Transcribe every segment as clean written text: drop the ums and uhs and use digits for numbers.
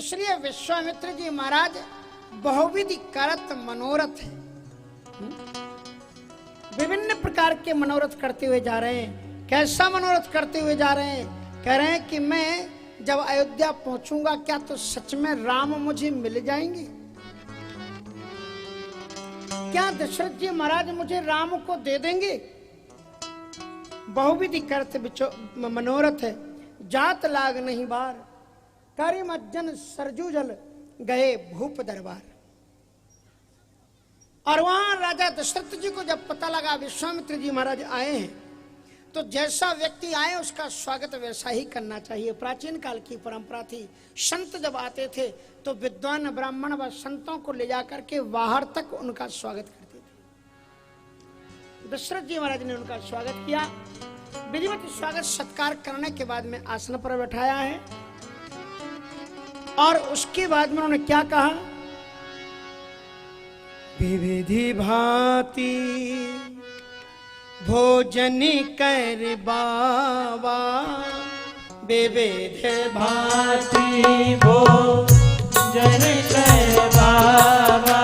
इसलिए विश्वामित्र जी महाराज बहुविधि करत मनोरथ है। विभिन्न प्रकार के मनोरथ करते हुए जा रहे हैं। कैसा मनोरथ करते हुए जा रहे हैं? कह रहे हैं कि मैं जब अयोध्या पहुंचूंगा क्या तो सच में राम मुझे मिल जाएंगे? क्या दशरथ जी महाराज मुझे राम को दे देंगे? बहुविधि करत मनोरथ है, जात लाग नहीं बार, करि मज्जन सरजू जल गए भूप दरबार। और वहां राजा दशरथ जी को जब पता लगा विश्वामित्र जी महाराज आए हैं, तो जैसा व्यक्ति आए उसका स्वागत वैसा ही करना चाहिए। प्राचीन काल की परंपरा थी। संत जब आते थे तो विद्वान ब्राह्मण व संतों को ले जाकर के बाहर तक उनका स्वागत करते थे। दशरथ जी महाराज ने उनका स्वागत किया। विधिवत स्वागत सत्कार करने के बाद में आसन पर बैठाया है और उसके बाद में उन्होंने क्या कहा? विविधि भांति भोजन कर बाबा, विविध भांति भोजन कर बाबा,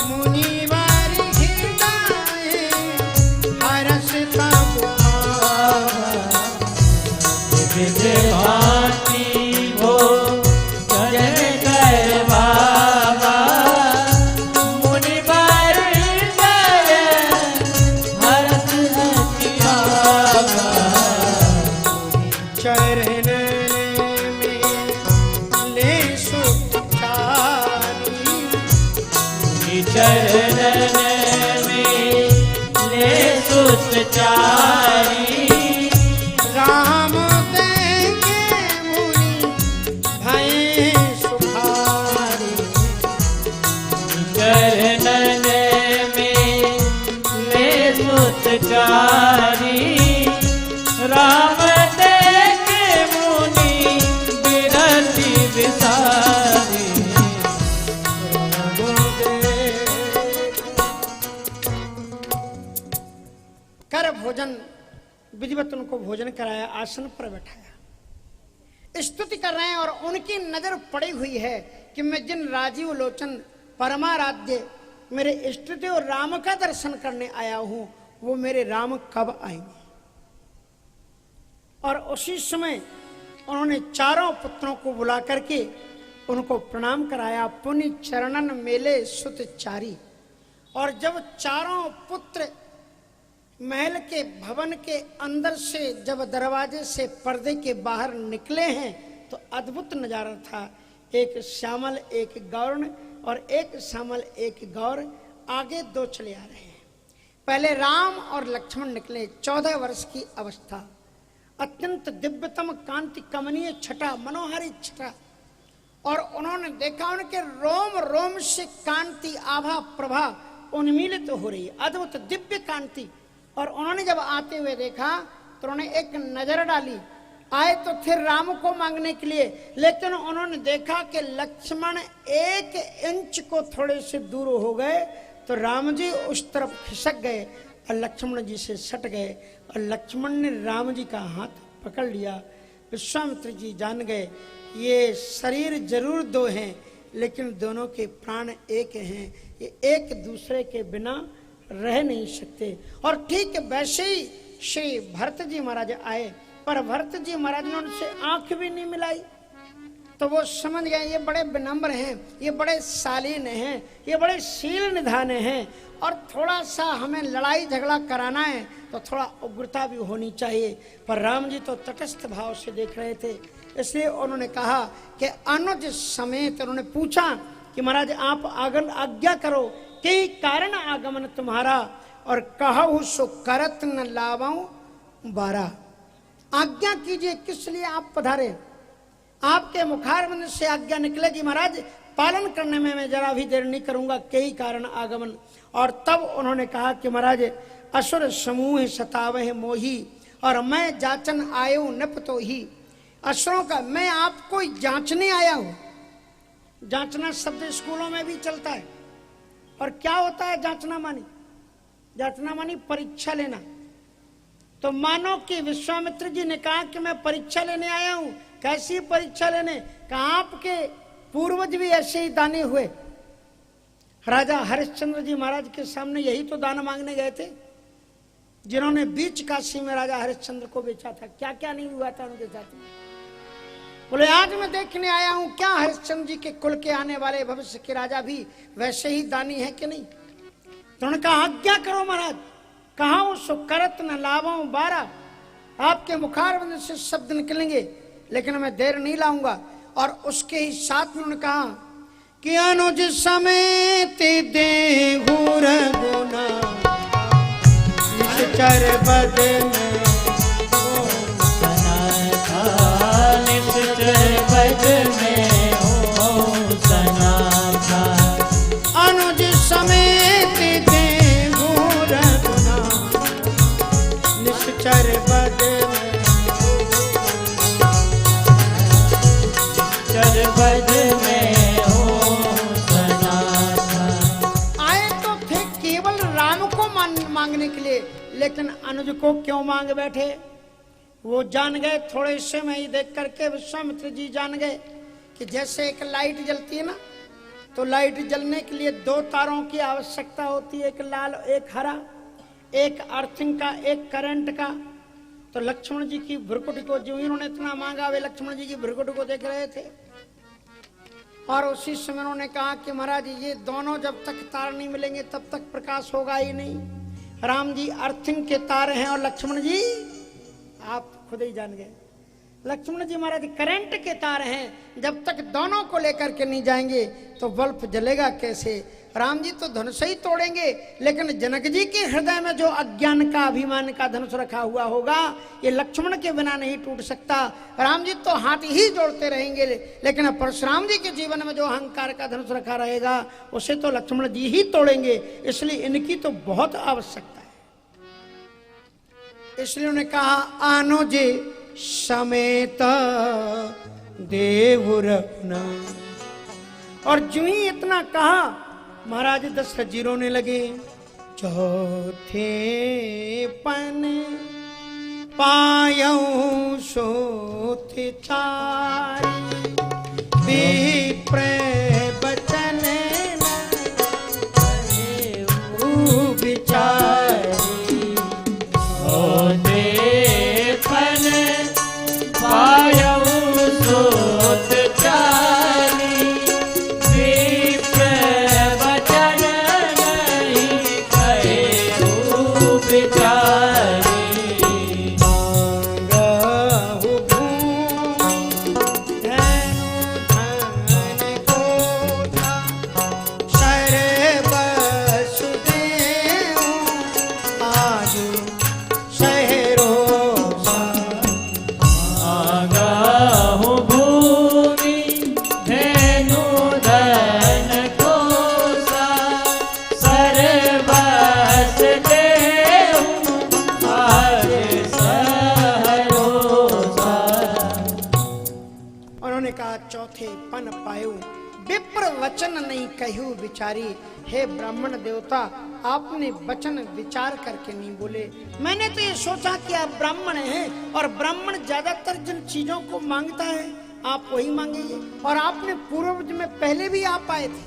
मुनिवर हृदय हरस तब भावा। विविध भांति भोजन कर बाबा, मुनिवर हृदय हरस तब भावा। चरण में ले सुचारी, चरण में ले सुचारी, राम देंगे मुनि भय सुखारी। चरण में ले सुचारी, राम देंगे मुनि बिरति विसारी। कर भोजन, विधिवत उनको भोजन कराया, आसन पर बैठाया। स्तुति कर रहे हैं और उनकी नजर पड़ी हुई है कि मैं जिन राजीव लोचन परमाराध्य मेरे इष्ट देव राम का दर्शन करने आया हूं, वो मेरे राम कब आएंगे। और उसी समय उन्होंने चारों पुत्रों को बुला करके उनको प्रणाम कराया। पुनि चरणन मेले सुत चारी। और जब चारों पुत्र महल के भवन के अंदर से जब दरवाजे से पर्दे के बाहर निकले हैं तो अद्भुत नजारा था। एक श्यामल एक गौर्ण और एक श्यामल एक गौर आगे दो चले आ रहे हैं। पहले राम और लक्ष्मण निकले। 14 वर्ष की अवस्था, अत्यंत दिव्यतम कांति, कमनीय छटा, मनोहारी छटा। और उन्होंने देखा उनके रोम रोम से कांति आभा प्रभा उन्मीलित हो रही है, अद्भुत दिव्य कांति। और उन्होंने जब आते हुए देखा तो उन्होंने एक नजर डाली। आए तो थे राम को मांगने के लिए, लेकिन उन्होंने देखा कि लक्ष्मण 1 इंच को थोड़े से दूर हो गए तो राम जी उस तरफ खिसक गए और लक्ष्मण जी से सट गए। और लक्ष्मण ने राम जी का हाथ पकड़ लिया। विश्वामित्र जी जान गए ये शरीर जरूर दो हैं लेकिन दोनों के प्राण एक हैं, ये एक दूसरे के बिना रह नहीं सकते। और ठीक वैसे ही श्री भरत जी महाराज आए, पर भरत जी महाराज ने उनसे आंख भी नहीं मिलाई। तो वो समझ गए ये बड़े विनम्र हैं, ये बड़े शालीन हैं, ये बड़े शील निधान हैं और थोड़ा सा हमें लड़ाई झगड़ा कराना है तो थोड़ा उग्रता भी होनी चाहिए। पर राम जी तो तटस्थ भाव से देख रहे थे, इसलिए उन्होंने कहा कि अनुज समेत उन्होंने पूछा कि महाराज आप आज्ञा करो, कई कारण आगमन तुम्हारा, और कहु सो करत न लावऊं बारा। आज्ञा कीजिए किस लिए आप पधारे। आपके मुखारविंद से आज्ञा निकलेगी महाराज, पालन करने में मैं जरा भी देर नहीं करूंगा, कई कारण आगमन। और तब उन्होंने कहा कि महाराज असुर समूह सतावह मोही, और मैं जाचन आयो नप तो ही। असुरों का मैं आपको जांचने आया हूं। जांचना शब्द स्कूलों में भी चलता है। और क्या होता है जांचना मानी? जांचना मानी परीक्षा लेना। तो मानो कि विश्वामित्र जी ने कहा कि मैं परीक्षा लेने आया हूं, कैसी परीक्षा लेने? कहा आपके पूर्वज भी ऐसे ही दानी हुए। राजा हरिश्चंद्र जी महाराज के सामने यही तो दान मांगने गए थे, जिन्होंने बीच काशी में राजा हरिश्चंद्र को बेचा था। क्या क्या नहीं हुआ था उनके साथ में। बोले आज मैं देखने आया हूं क्या हरिश्चंद्र जी के कुल के आने वाले भविष्य के राजा भी वैसे ही दानी है कि नहीं। तो उन्होंने कहा आज्ञा करो महाराज। कहा वो सुकरत न लाभों 12, आपके मुखारविंद से शब्द निकलेंगे, लेकिन मैं देर नहीं लाऊंगा। और उसके ही साथ में उन्होंने कहा कि अनुज समेत देहु रघुना निश्चर बद में हो सनाथा, निश्चर बद में हो सनाथा। अनुज समेत देहु रघुना निश्चर बद में निश्चर बद में हो सनाथा। आए तो थे केवल राम को मांगने के लिए, लेकिन अनुज को क्यों मांग बैठे? वो जान गए थोड़े से में ही देख करके, विश्वामित्र जी जान गए कि जैसे एक लाइट जलती है ना, तो लाइट जलने के लिए 2 तारों की आवश्यकता होती है, एक लाल एक हरा, एक अर्थिंग का एक करंट का। तो लक्ष्मण जी की भ्रुकुटी को जो इन्होंने इतना मांगा, वे लक्ष्मण जी की भ्रुकुटी को देख रहे थे। और उसी समय उन्होंने कहा कि महाराज ये दोनों जब तक तार नहीं मिलेंगे तब तक प्रकाश होगा ही नहीं। राम जी अर्थिंग के तार हैं और लक्ष्मण जी आप खुद ही जान गए, लक्ष्मण जी महाराज करंट के तार हैं। जब तक दोनों को लेकर के नहीं जाएंगे तो बल्ब जलेगा कैसे? राम जी तो धनुष ही तोड़ेंगे, लेकिन जनक जी के हृदय में जो अज्ञान का अभिमान का धनुष रखा हुआ होगा, ये लक्ष्मण के बिना नहीं टूट सकता। राम जी तो हाथ ही जोड़ते रहेंगे, लेकिन परशुराम जी के जीवन में जो अहंकार का धनुष रखा रहेगा उसे तो लक्ष्मण जी ही तोड़ेंगे। इसलिए इनकी तो बहुत आवश्यकता है। इसलिए उन्होंने कहा अनुज समेत देहु रघुना। और जो ही इतना कहा महाराज दशरथ जी रोने लगे। चौथे पन पायऊ सोथ चारी, विप्र बचन विचारी। पन पायऊ सोथ चारी, विप्र बचन नहीं कहेउ विचारी। मांगहु भूमि धनु धन कोठा, सर्वस देहु आजु सहरोसा। मांगहु भूमि धेनु धन कोसा, सर्वस देहु आज सहरोसा। उन्होंने कहा चौथे पन पायु विप्र वचन नहीं कहू विचारी। हे ब्राह्मण देवता, आपने वचन विचार करके नहीं बोले। मैंने तो ये सोचा कि आप ब्राह्मण हैं और ब्राह्मण ज्यादातर जिन चीजों को मांगता है आप वही मांगेंगे। और आपने पूर्वज में पहले भी आप आए थे,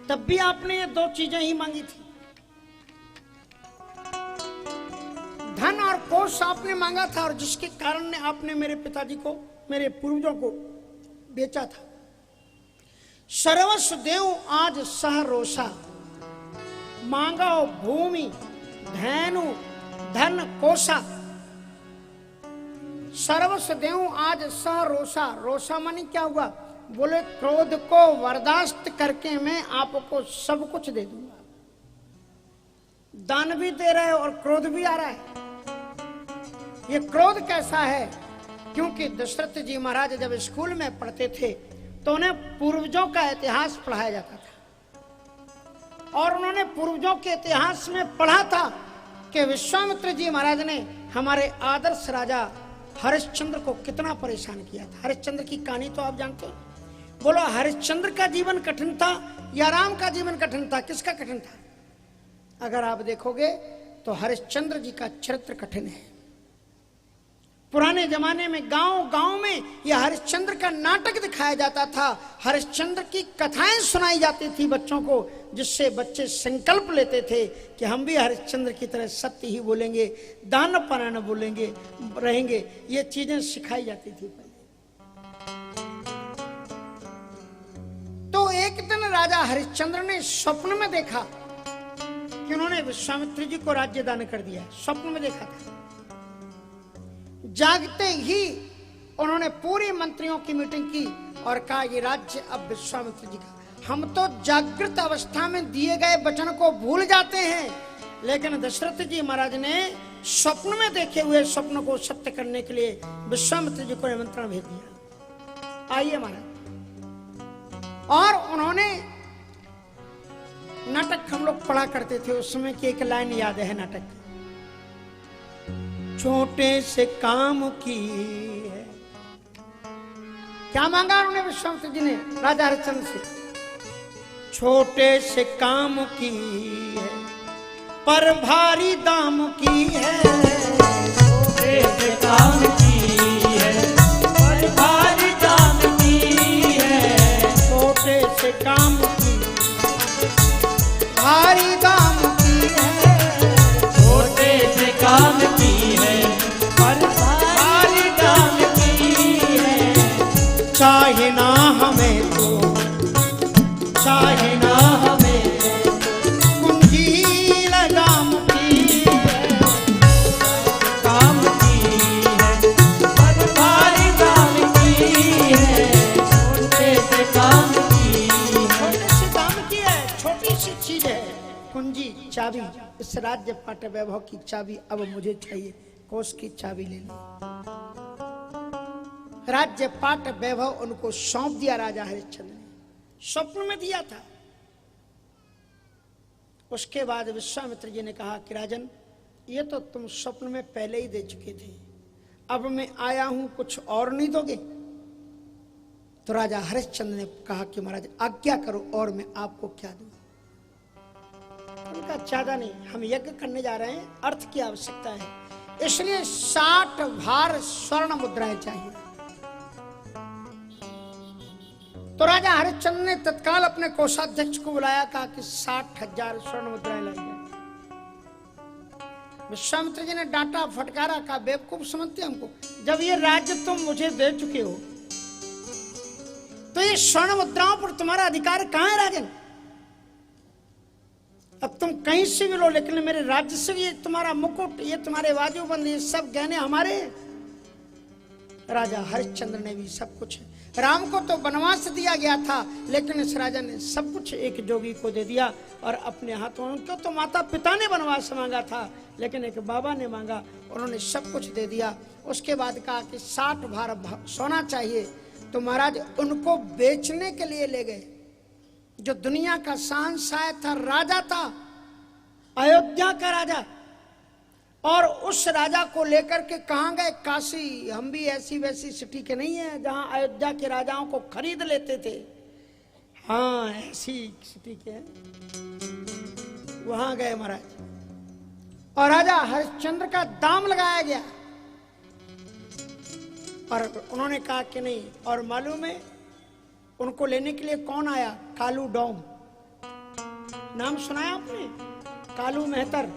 तब भी आपने ये 2 चीजें ही मांगी थी, धन और कोष आपने मांगा था, और जिसके कारण ने आपने मेरे पिताजी को, मेरे पूर्वजों को बेचा था। सर्वस्व देव आज सहरोसा, मांगो भूमि धैनु धन कोसा। सर्वस्व देव आज सहरोसा। रोसा मानी क्या हुआ? बोले क्रोध को बर्दाश्त करके मैं आपको सब कुछ दे दूंगा। दान भी दे रहे और क्रोध भी आ रहा है। ये क्रोध कैसा है? क्योंकि दशरथ जी महाराज जब स्कूल में पढ़ते थे तो उन्हें पूर्वजों का इतिहास पढ़ाया जाता था, और उन्होंने पूर्वजों के इतिहास में पढ़ा था कि विश्वामित्र जी महाराज ने हमारे आदर्श राजा हरिश्चंद्र को कितना परेशान किया था। हरिश्चंद्र की कहानी तो आप जानते हो। बोलो हरिश्चंद्र का जीवन कठिन था या राम का जीवन कठिन था? किसका कठिन था? अगर आप देखोगे तो हरिश्चंद्र जी का चरित्र कठिन है। पुराने जमाने में गांव गांव में यह हरिश्चंद्र का नाटक दिखाया जाता था। हरिश्चंद्र की कथाएं सुनाई जाती थी बच्चों को, जिससे बच्चे संकल्प लेते थे कि हम भी हरिश्चंद्र की तरह सत्य ही बोलेंगे, दान परायण बोलेंगे, रहेंगे। ये चीजें सिखाई जाती थी पहले। तो एक दिन राजा हरिश्चंद्र ने स्वप्न में देखा कि उन्होंने विश्वामित्र जी को राज्य दान कर दिया। स्वप्न में देखा था। जागते ही उन्होंने पूरे मंत्रियों की मीटिंग की और कहा ये राज्य अब विश्वामित्र जी का। हम तो जागृत अवस्था में दिए गए वचन को भूल जाते हैं, लेकिन दशरथ जी महाराज ने स्वप्न में देखे हुए स्वप्न को सत्य करने के लिए विश्वामित्र जी को निमंत्रण भेज दिया, आइए महाराज। और उन्होंने नाटक हम लोग पढ़ा करते थे उस समय की एक लाइन याद है नाटक, छोटे से काम की है। क्या मांगा उन्होंने विश्वामित्र जी ने राजा हरिश्चंद्र से? छोटे से काम की है पर भारी दाम की है। छोटे से काम की है पर भारी दाम की है। छोटे से काम की भारी दाम की है। छोटे से काम की है पर भारी दाम की है। चाहे ना हमें तो, चाहे ना हमें कुंजी लगाम की है। काम की है पर भारी दाम की है। छोटे से काम की है। छोटे से दाम की है, छोटी सी चीज है। कुंजी, चाबी, इस राज्य पाट वैभव की चाबी अब मुझे चाहिए, कोष की चाबी ले लो। राज्य पाट वैभव उनको सौंप दिया राजा हरिश्चंद्र ने, स्वप्न में दिया था। उसके बाद विश्वामित्र जी ने कहा कि राजन, ये तो तुम स्वप्न में पहले ही दे चुके थे, अब मैं आया हूं, कुछ और नहीं दोगे? तो राजा हरिश्चंद्र ने कहा कि महाराज आज्ञा करो और मैं आपको क्या दूं। उनका ज्यादा नहीं, हम यज्ञ करने जा रहे हैं, अर्थ की आवश्यकता है, इसलिए 60 भार स्वर्ण मुद्राएं चाहिए। तो राजा हरिश्चंद्र ने तत्काल अपने कोषाध्यक्ष को बुलाया, कहा कि 60,000 स्वर्ण मुद्राएं लाइए। विश्वामित्र जी ने डांटा, फटकारा, कहा बेवकूफ समझते हमको? जब ये राज्य तुम मुझे दे चुके हो तो ये स्वर्ण मुद्राओं पर तुम्हारा अधिकार कहां है राजन? अब तुम कहीं से भी लो, लेकिन मेरे राज्य से ये तुम्हारा मुकुट, ये तुम्हारे बाजूबंद, ये सब गहने हमारे। राजा हरिश्चंद्र ने भी सब कुछ, राम को तो वनवास दिया गया था, लेकिन इस राजा ने सब कुछ एक जोगी को दे दिया और अपने हाथों, उनको तो माता पिता ने वनवास मांगा था, लेकिन एक बाबा ने मांगा, उन्होंने सब कुछ दे दिया। उसके बाद कहा कि 60 भार सोना चाहिए। तो महाराज उनको बेचने के लिए ले गए। जो दुनिया का शहंशाह था, राजा था, अयोध्या का राजा, और उस राजा को लेकर के कहां गए? काशी। हम भी ऐसी वैसी सिटी के नहीं है जहां अयोध्या के राजाओं को खरीद लेते थे, हाँ ऐसी सिटी के हैं, वहां गए महाराज। और राजा हरिश्चंद्र का दाम लगाया गया और उन्होंने कहा कि नहीं। और मालूम है उनको लेने के लिए कौन आया? कालू डोम, नाम सुनाया आपने? कालू मेहतर।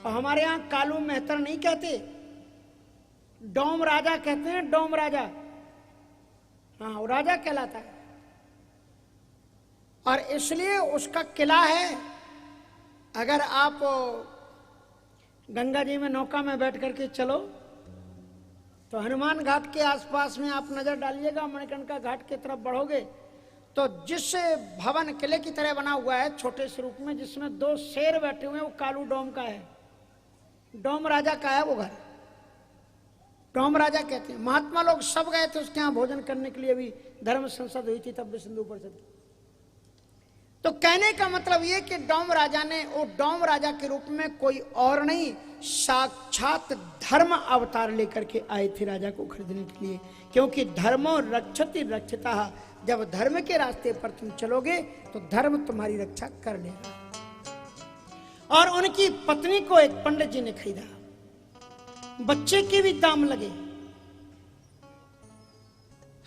और हमारे यहां कालू मेहतर नहीं कहते, डोम राजा कहते हैं, डोम राजा। हाँ, वो राजा कहलाता है। और इसलिए उसका किला है। अगर आप गंगा जी में नौका में बैठ करके चलो तो हनुमान घाट के आसपास में आप नजर डालिएगा, मणिकर्णिका घाट की तरफ बढ़ोगे तो जिस भवन किले की तरह बना हुआ है छोटे से रूप में, जिसमें 2 शेर बैठे हुए हैं, वो कालू डोम का है। डोम राजा का है वो घर, डोम राजा कहते हैं। महात्मा लोग सब गए थे उसके यहाँ भोजन करने के लिए, अभी धर्म संसद हुई थी तब भी सिंधु परिषद। तो कहने का मतलब ये कि डोम राजा ने, वो डोम राजा के रूप में कोई और नहीं, साक्षात धर्म अवतार लेकर के आए थे राजा को खरीदने के लिए। क्योंकि धर्मो रक्षति रक्षिता, जब धर्म के रास्ते पर तुम चलोगे तो धर्म तुम्हारी रक्षा कर लेगा। और उनकी पत्नी को एक पंडित जी ने खरीदा बच्चे के भी दाम लगे।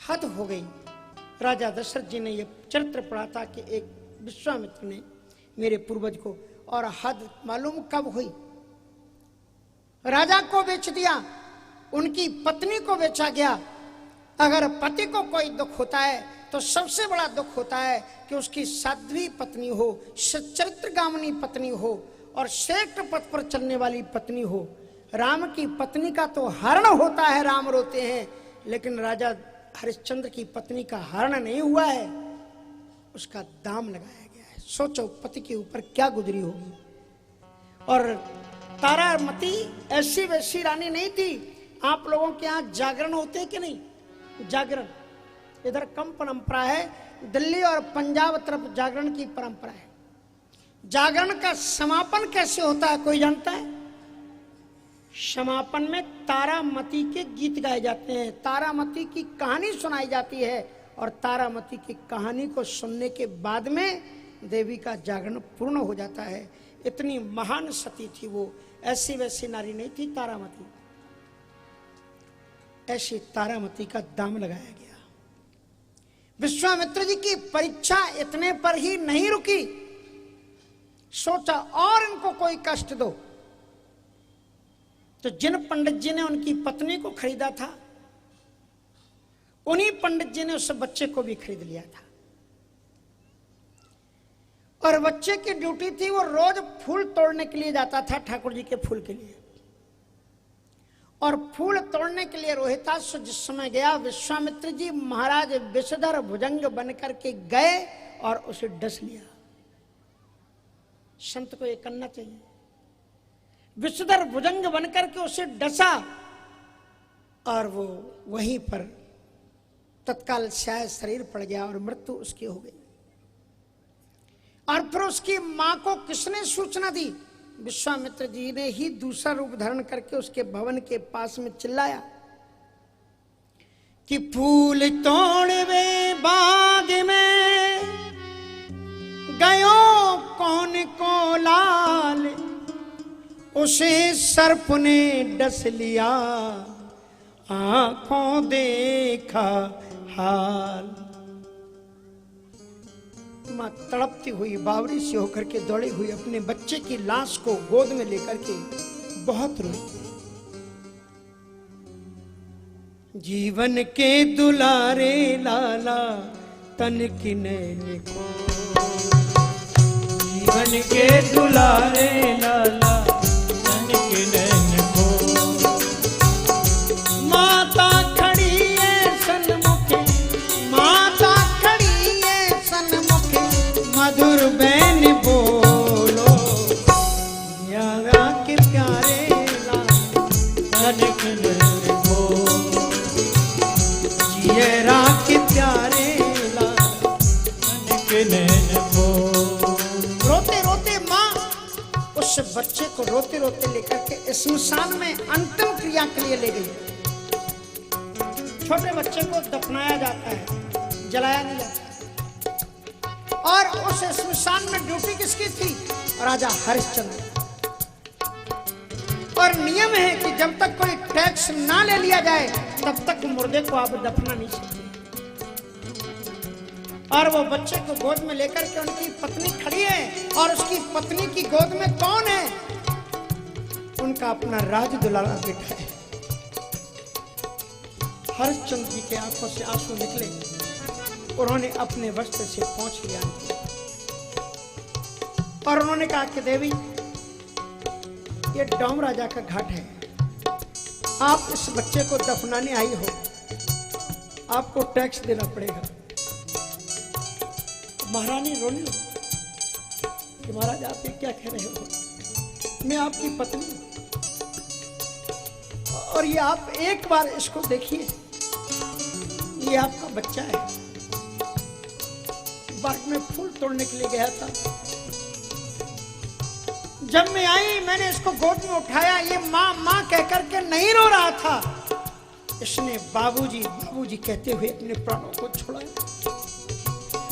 हद हो गई। राजा दशरथ जी ने यह चरित्र पढ़ा था कि एक विश्वामित्र ने मेरे पूर्वज को, और हद मालूम कब हुई? राजा को बेच दिया, उनकी पत्नी को बेचा गया। अगर पति को कोई दुख होता है तो सबसे बड़ा दुख होता है कि उसकी साध्वी पत्नी हो, सच्चरित्र गामिनी पत्नी हो और श्रेष्ठ पथ पर चलने वाली पत्नी हो। राम की पत्नी का तो हरण होता है, राम रोते हैं, लेकिन राजा हरिश्चंद्र की पत्नी का हरण नहीं हुआ है, उसका दाम लगाया गया है। सोचो पति के ऊपर क्या गुजरी होगी। और तारामती ऐसी वैसी रानी नहीं थी। आप लोगों के यहाँ जागरण होते हैं कि नहीं? जागरण इधर कम परंपरा है, दिल्ली और पंजाब तरफ जागरण की परंपरा है। जागरण का समापन कैसे होता है कोई जानता है? समापन में तारामती के गीत गाए जाते हैं, तारामती की कहानी सुनाई जाती है, और तारामती की कहानी को सुनने के बाद में देवी का जागरण पूर्ण हो जाता है। इतनी महान सती थी वो, ऐसी वैसी नारी नहीं थी तारामती। ऐसी तारामती का दाम लगाया गया। विश्वामित्र जी की परीक्षा इतने पर ही नहीं रुकी। सोचा और इनको कोई कष्ट दो, तो जिन पंडित जी ने उनकी पत्नी को खरीदा था, उन्हीं पंडित जी ने उस बच्चे को भी खरीद लिया था। और बच्चे की ड्यूटी थी, वो रोज फूल तोड़ने के लिए जाता था, ठाकुर जी के फूल के लिए। और फूल तोड़ने के लिए रोहिताश्व जिस समय गया, विश्वामित्र जी महाराज विषधर भुजंग बनकर के गए और उसे डस लिया। संत को ये करना चाहिए। विषधर भुजंग बनकर के उसे डसा और वो वहीं पर तत्काल शायद शरीर पड़ गया और मृत्यु उसकी हो गई। और फिर उसकी मां को किसने सूचना दी? विश्वामित्र जी ने ही दूसरा रूप धारण करके उसके भवन के पास में चिल्लाया कि फूल तोड़वे बाग में गयो कौन को लाल, उसे सर्प ने डस लिया आंखों देखा हाल। मां तड़पती हुई बावरी से होकर के दौड़ी हुई अपने बच्चे की लाश को गोद में लेकर के बहुत रोई। जीवन के दुलारे लाला तन की नैन को, जीवन के दुलारे लाला तन के नैन को, माता खड़ी है सन्मुखे, माता खड़ी है सन्मुखे, मधुर बैन बोलो यारा के प्यारे लाल तन के नैन को, जियरा के प्यारे लाल तन के नैन को। रोते रोते माँ उस बच्चे को रोते रोते लेकर के स्मशान में अंतिम क्रिया के लिए ले गई। छोटे बच्चे को दफनाया जाता है, जलाया नहीं जाता। और उस स्मशान में ड्यूटी किसकी थी? राजा हरिश्चंद्र। और नियम है कि जब तक कोई टैक्स ना ले लिया जाए तब तक मुर्दे को आप दफना नहीं सकते। और वो बच्चे को गोद में लेकर के उनकी पत्नी खड़ी है, और उसकी पत्नी की गोद में कौन है? उनका अपना राज दुलारा बेटा है। हरिश्चंद्र जी के आंखों से आंसू निकले, उन्होंने अपने वस्त्र से पोंछ लिया और उन्होंने कहा कि देवी, ये डोम राजा का घाट है, आप इस बच्चे को दफनाने आई हो, आपको टैक्स देना पड़ेगा। महारानी रोने लगी कि महाराज आप ये क्या कह रहे हो, मैं आपकी पत्नी हूं, और ये आप एक बार इसको देखिए, ये आपका बच्चा है। बाग में फूल तोड़ने के लिए गया था, जब मैं आई मैंने इसको गोद में उठाया, ये माँ माँ कहकर के नहीं रो रहा था, इसने बाबूजी बाबूजी कहते हुए अपने प्राणों को छोड़ा।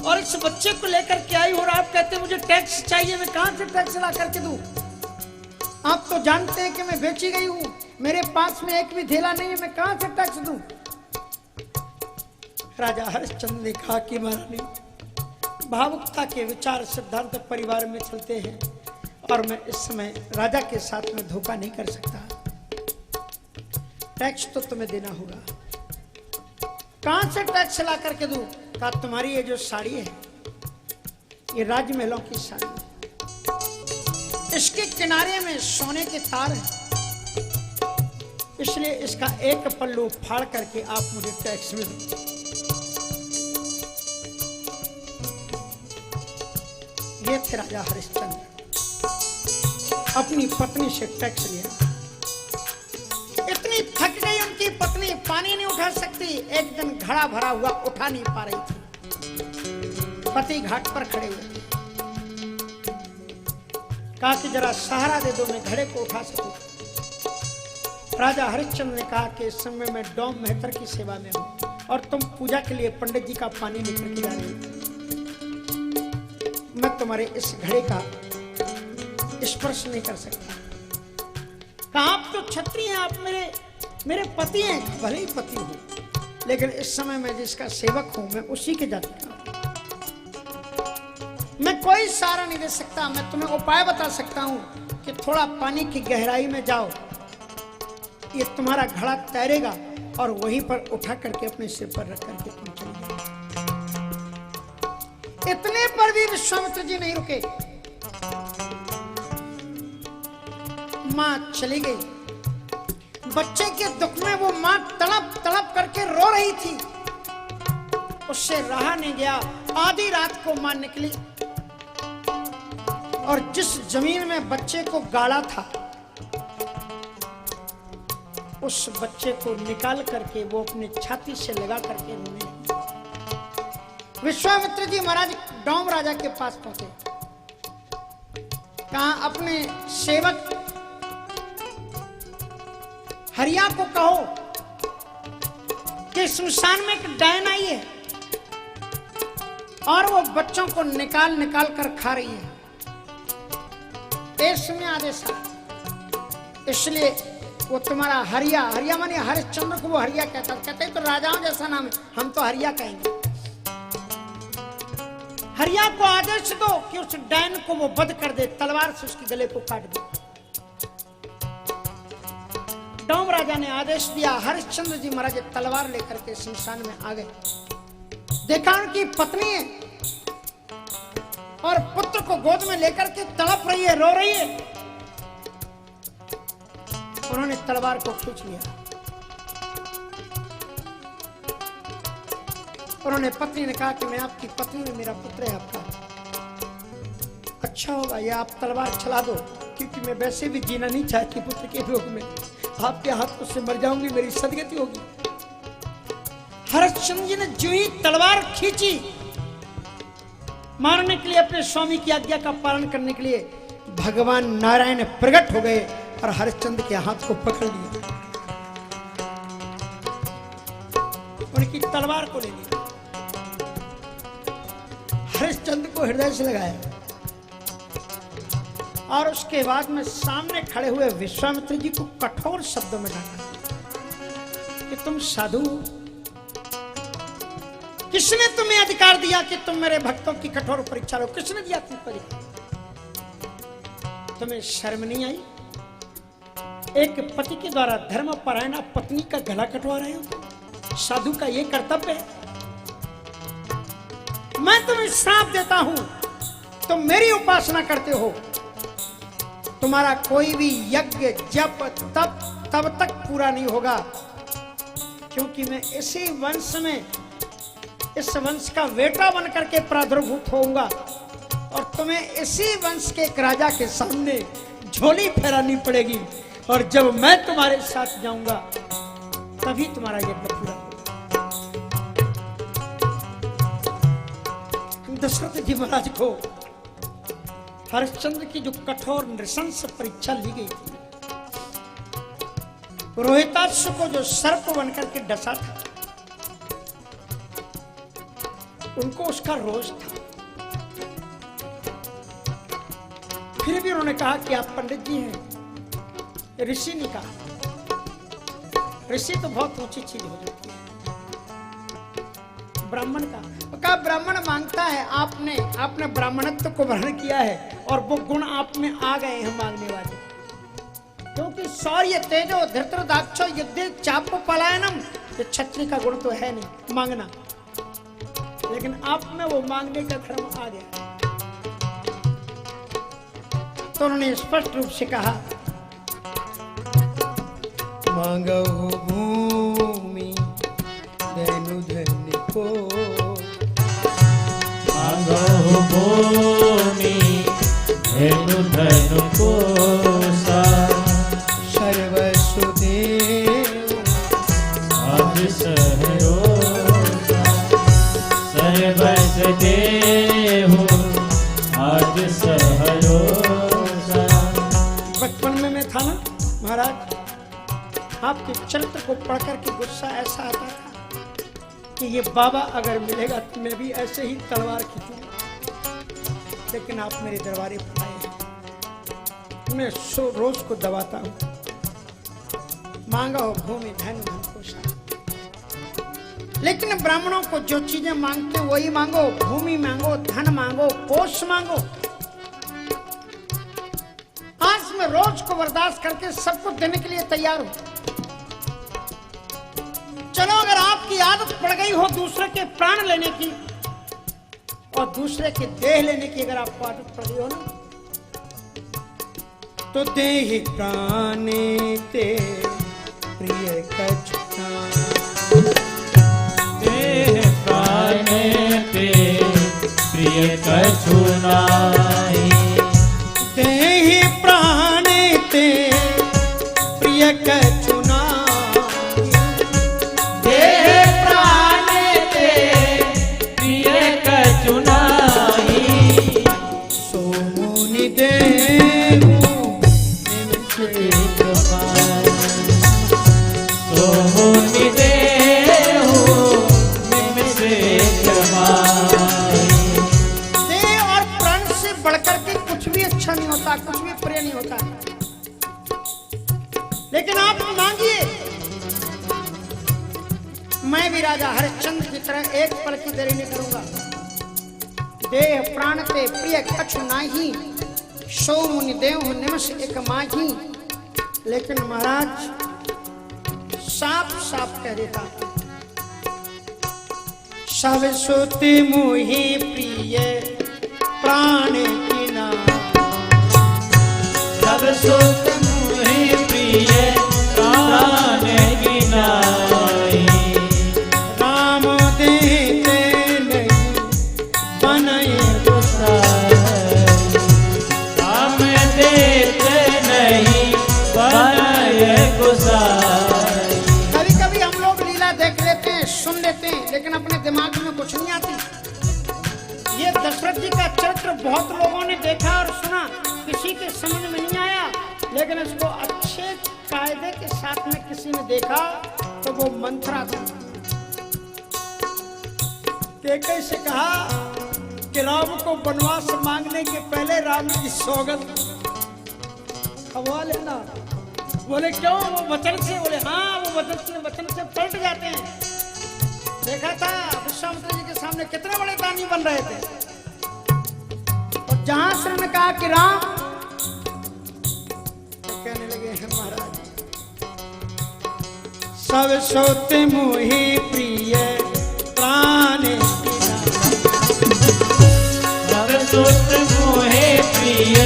और इस बच्चे को लेकर के आई और आप कहते मुझे टैक्स चाहिए, मैं कहां से टैक्स ला करके दूं? आप तो जानते हैं कि मैं बेची गई हूं, मेरे पास में एक भी धेला नहीं है, मैं कहां से टैक्स दूं? राजा हरिश्चंद्र ने कहा कि महारानी, भावुकता के विचार सिद्धांत परिवार में चलते हैं और मैं इस समय राजा के साथ में धोखा नहीं कर सकता। टैक्स तो तुम्हें देना होगा। कहां से टैक्स ला करके दूं? कहा तुम्हारी ये जो साड़ी है, ये राजमहलों की साड़ी है, इसके किनारे में सोने के तार हैं, इसलिए इसका एक पल्लू फाड़ करके आप मुझे टैक्स में दो। ये थे राजा हरिश्चंद्र, अपनी पत्नी से टैक्स लिया। इतनी थक गई उनकी पत्नी, पानी नहीं उठा सकती, एक दिन घड़ा भरा हुआ उठा नहीं पा रही थी। पति घाट पर खड़े हुए थे, कहा कि जरा सहारा दे दो, मैं घड़े को उठा सकूं। राजा हरिश्चंद्र ने कहा कि इस समय मैं डोम मेहतर की सेवा में हूं और तुम पूजा के लिए पंडित जी का पानी लेकर के जा रहे हो, मैं तुम्हारे इस घड़े का स्पर्श नहीं कर सकता। कहा आप तो क्षत्रिय हैं, आप मेरे पति हैं। भले ही पति हो, लेकिन इस समय मैं जिसका सेवक हूं, मैं उसी के जाति का हूं। मैं कोई सहारा नहीं दे सकता, मैं तुम्हें उपाय बता सकता हूं कि थोड़ा पानी की गहराई में जाओ, ये तुम्हारा घड़ा तैरेगा और वहीं पर उठा करके अपने सिर पर रख करके तुम चले जाओ। इतने पर भी विश्वामित्र जी नहीं रुके, मां चली गई। बच्चे के दुख में वो मां तड़प तड़प करके रो रही थी, उससे रहा नहीं गया। आधी रात को मां निकली और जिस जमीन में बच्चे को गाड़ा था, उस बच्चे को निकाल करके वो अपने छाती से लगा करके रोने लगी। विश्वामित्र जी महाराज डोम राजा के पास पहुंचे, कहा अपने सेवक हरिया को कहो कि शमशान में एक डायन आई है और वो बच्चों को निकाल निकाल कर खा रही है। इसमें आदेश है, इसलिए वो तुम्हारा हरिया माने हरिश्चंद्र को वो हरिया कहते तो राजाओं जैसा नाम है, हम तो हरिया कहेंगे। हरिया को आदेश दो कि उस डायन को वो वध कर दे, तलवार से उसके गले को काट दे। डोम राजा ने आदेश दिया। हरिश्चंद्र जी महाराज तलवार लेकर के शमशान में आ गए। देखा उनकी पत्नी है और पुत्र को गोद में लेकर के तड़प रही है, रो रही है। उन्होंने तलवार को खींच लिया। उन्होंने पत्नी ने कहा कि मैं आपकी पत्नी हूं, मेरा पुत्र है आपका। अच्छा होगा ये आप तलवार चला दो, क्योंकि मैं वैसे भी जीना नहीं चाहती पुत्र के रोग में, आपके हाथों से मर जाऊंगी, मेरी सदगति होगी। हरिश्चंद्र जी ने जो ही तलवार खींची मारने के लिए, अपने स्वामी की आज्ञा का पालन करने के लिए, भगवान नारायण प्रकट हो गए और हरिश्चंद्र के हाथ को पकड़ लिया, उनकी तलवार को ले लिया, हरिश्चंद्र को हृदय से लगाया और उसके बाद में सामने खड़े हुए विश्वामित्र जी को कठोर शब्दों में डांटा कि तुम साधु, किसने तुम्हें अधिकार दिया कि तुम मेरे भक्तों की कठोर परीक्षा लो? किसने दिया तुम परीक्षा? तुम्हें शर्म नहीं आई? एक पति के द्वारा धर्मपरायण पत्नी का गला कटवा रहे हो? साधु का यह कर्तव्य है? मैं तुम्हें श्राप देता हूं, तुम मेरी उपासना करते हो, तुम्हारा कोई भी यज्ञ जप तब तक पूरा नहीं होगा, क्योंकि मैं इसी वंश में, इस वंश का बेटा बनकर के प्रादुर्भूत होऊंगा और तुम्हें इसी वंश के एक राजा के सामने झोली फहरानी पड़ेगी, और जब मैं तुम्हारे साथ जाऊंगा तभी तुम्हारा यज्ञ पूरा होगा। दशरथ जी महाराज को हरिश्चंद्र की जो कठोर नृशंस परीक्षा ली गई थी, रोहिताक्ष को जो सर्प बनकर के डसा था, उनको उसका रोष था। फिर भी उन्होंने कहा कि आप पंडित जी हैं, ऋषि ने कहा, ऋषि तो बहुत ऊंची चीज हो जाती है। ब्राह्मण का कहा, ब्राह्मण मांगता है, आपने ब्राह्मणत्व को ग्रहण किया है और वो गुण आप में आ गए हैं मांगने वाले, क्योंकि शौर्य तेजो धृतराष्ट्रो युद्धे चाप पलायनम, ये क्षत्रिय का गुण तो है नहीं मांगना, लेकिन आप में वो मांगने का धर्म आ गया। तो उन्होंने स्पष्ट रूप से कहा, मांगो भूमि धनु धन को, मांगो भूमि धनु धन को, सर्वस्व देव आज सहरो, सर्वस्व देव आज सहरो। बचपन में मैं था ना महाराज, आपके चरित्र को पढ़ करके गुस्सा ऐसा आता था कि ये बाबा अगर मिलेगा तो मैं भी ऐसे ही तलवार खींचूंगा, लेकिन आप मेरे दरबारे पर आए हैं, मैं रोज को दबाता हूं। मांगा हो भूमि धन धन को, लेकिन ब्राह्मणों को जो चीजें मांगते वही मांगो, भूमि मांगो, धन मांगो, कोष मांगो। आज मैं रोज को बर्दाश्त करके सब कुछ देने के लिए तैयार हूं। चलो अगर आपकी आदत पड़ गई हो दूसरे के प्राण लेने की और दूसरे के देह लेने की, अगर आपको आदत पड़ गई हो ना, तो देहि प्राणे ते प्रिय कछुना, देह प्राणे ते प्रिय कछुनाई, देहि प्राणे ते प्रिय कछुनाई, देह प्राणे ते प्रिय कछुनाई, सो मुनि देहु निमिषे प्रमाण, तो मुनि देहु निमिषे प्रमाण। देह और प्राण से बढ़कर के कुछ भी अच्छा नहीं होता, कुछ भी प्रिय नहीं होता, लेकिन आप मांगिए। मैं भी राजा हरिश्चंद्र की तरह एक पल की देरी नहीं करूंगा। देह प्राण ते प्रिय कछु नाही, सो मुनि देहु निमिष एक माही। लेकिन महाराज साफ साफ कह देता, सब सोते मोहि प्रिय प्राण की ना, सब सुख मोहि प्रिय प्राण की नाई, राम देते नहीं बनय गोसाई, राम देते नहीं बनय गोसाई। कभी कभी हम लोग लीला देख लेते हैं, सुन लेते हैं, लेकिन अपने दिमाग में कुछ नहीं आती। ये दशरथ जी का चरित्र बहुत लोगों ने देखा और सुना, किसी के समझ में नहीं आया, लेकिन इसको अच्छे कायदे के साथ में किसी ने देखा तो वो मंथरा था। कैकेयी से कहा कि राम को वनवास मांगने के पहले राम की सौगंध खवा लेना। बोले क्यों? वो वचन से, बोले हाँ वो वचन से पलट जाते हैं। देखा था विश्वामित्र जी के सामने कितने बड़े दानी बन रहे थे, और जहां से उन्होंने कहा कि राम, तो कहने लगे हैं महाराज सब सोते मोहि प्रिय प्राण की नाई, सब सुख मोहि प्रिय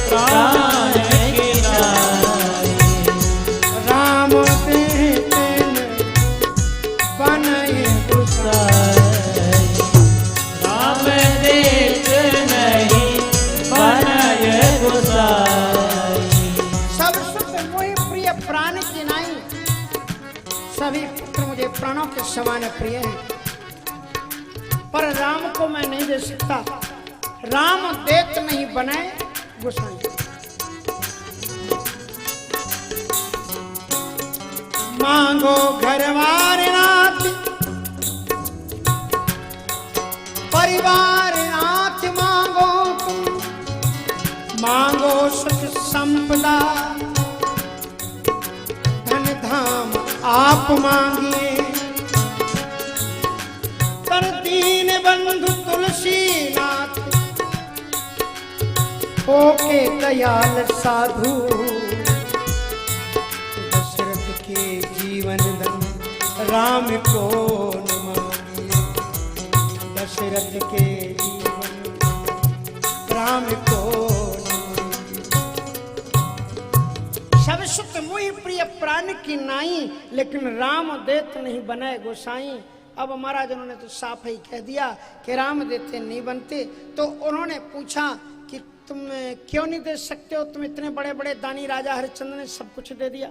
प्राण की नाई, राम देते बनय गोसाई, राम देते नहीं बनय गोसाई। सब सुख मोहि प्रिय प्राण की नाई, सभी पुत्र मुझे प्राणों के समान प्रिय हैं, पर राम को मैं नहीं दे सकता। राम देत नहीं बनाए गोसाई। मांगो घरवार नाथ परिवार नाथ, मांगो तुम, मांगो सुख संपदा आप मांगिए पर दीन बंधु तुलसीनाथ होके दयाल साधु दशरथ के जीवन धन राम को न मांगिए दशरथ के जीवन राम को न मांगिए सब सुत मुहि प्रिय प्राण की नाई लेकिन राम देत नहीं बनाए गोसाई। अब महाराज उन्होंने तो साफ ही कह दिया कि राम देते नहीं बनते। तो उन्होंने पूछा कि तुम क्यों नहीं दे सकते हो, तुम इतने बड़े बड़े दानी राजा हरिश्चंद्र ने सब कुछ दे दिया।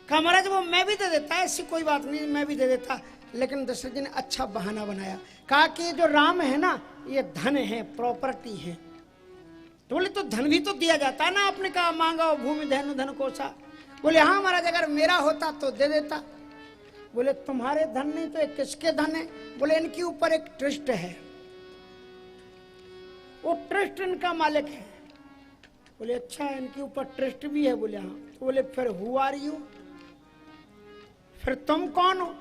कहा महाराज वो मैं भी दे देता, ऐसी कोई बात नहीं, मैं भी दे देता। लेकिन दशरथ जी ने अच्छा बहाना बनाया, कहा कि जो राम है ना ये धन है, प्रॉपर्टी है। तो बोले तो धन भी तो दिया जाता है ना, आपने कहा मांगा भूमि धन धन कोसा। बोले हाँ महाराज अगर मेरा होता तो दे देता। बोले तुम्हारे धन नहीं तो एक किसके धन है? बोले इनके ऊपर एक ट्रस्ट है, वो ट्रस्ट इनका मालिक है। बोले अच्छा इनके ऊपर ट्रस्ट भी है? बोले हाँ। तो बोले फिर हु आर यू, फिर तुम कौन हो?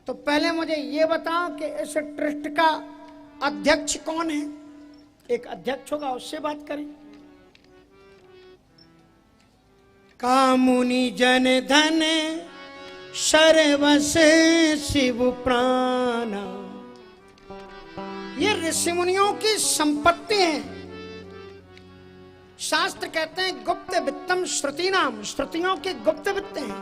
तो पहले मुझे ये बताओ कि इस ट्रस्ट का अध्यक्ष कौन है? एक अध्यक्ष होगा, उससे बात करें। कामुनि जन धन सर्वस शिव प्राण, ये ऋषि मुनियों की संपत्ति है। शास्त्र कहते हैं गुप्त वित्तम श्रुति नाम, श्रुतियों के गुप्त वित्त हैं।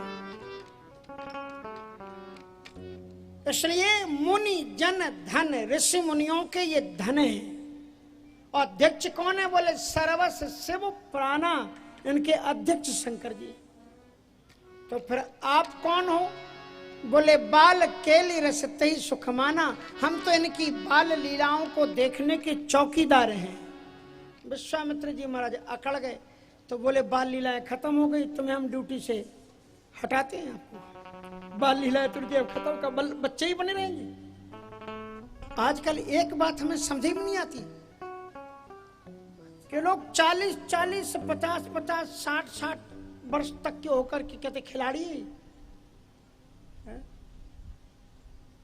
इसलिए मुनि जन धन, ऋषि मुनियों के ये धन है। और अध्यक्ष कौन है? बोले सर्वस शिव प्राणा, इनके अध्यक्ष शंकर जी। तो फिर आप कौन हो? बोले बाल केली रसते ही सुखमाना, हम तो इनकी बाल लीलाओं को देखने के चौकीदार हैं। विश्वामित्र जी महाराज अकड़ गए। तो बोले बाल लीलाएं खत्म हो गई, तुम्हें हम ड्यूटी से हटाते हैं आपको। बाल लीलाएं तुझे अब खत्म, का बच्चे ही बने रहेंगे। आजकल एक बात हमें समझ में नहीं आती कि लोग 40, 50, 60 वर्ष तक के होकर के कहते खिलाड़ी है?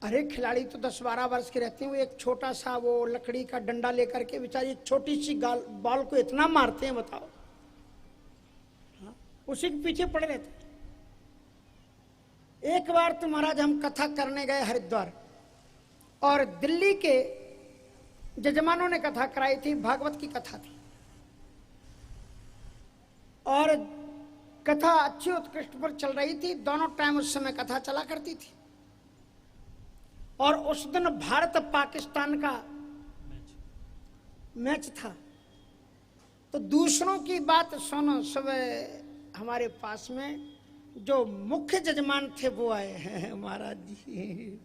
अरे खिलाड़ी तो 10-12 वर्ष के रहते हैं। वो एक छोटा सा वो लकड़ी का डंडा लेकर के बेचारी एक छोटी सी बॉल को इतना मारते हैं, बताओ। हाँ? उसी के पीछे पड़े रहते हैं। एक बार तो महाराज हम कथा करने गए हरिद्वार, और दिल्ली के जजमानों ने कथा कराई थी, भागवत की कथा थी। और कथा अच्छी उत्कृष्ट पर चल रही थी, दोनों टाइम उस समय कथा चला करती थी। और उस दिन भारत पाकिस्तान का मैच था। तो दूसरों की बात सुनो, सुबह हमारे पास में जो मुख्य जजमान थे वो आए हैं महाराज जी।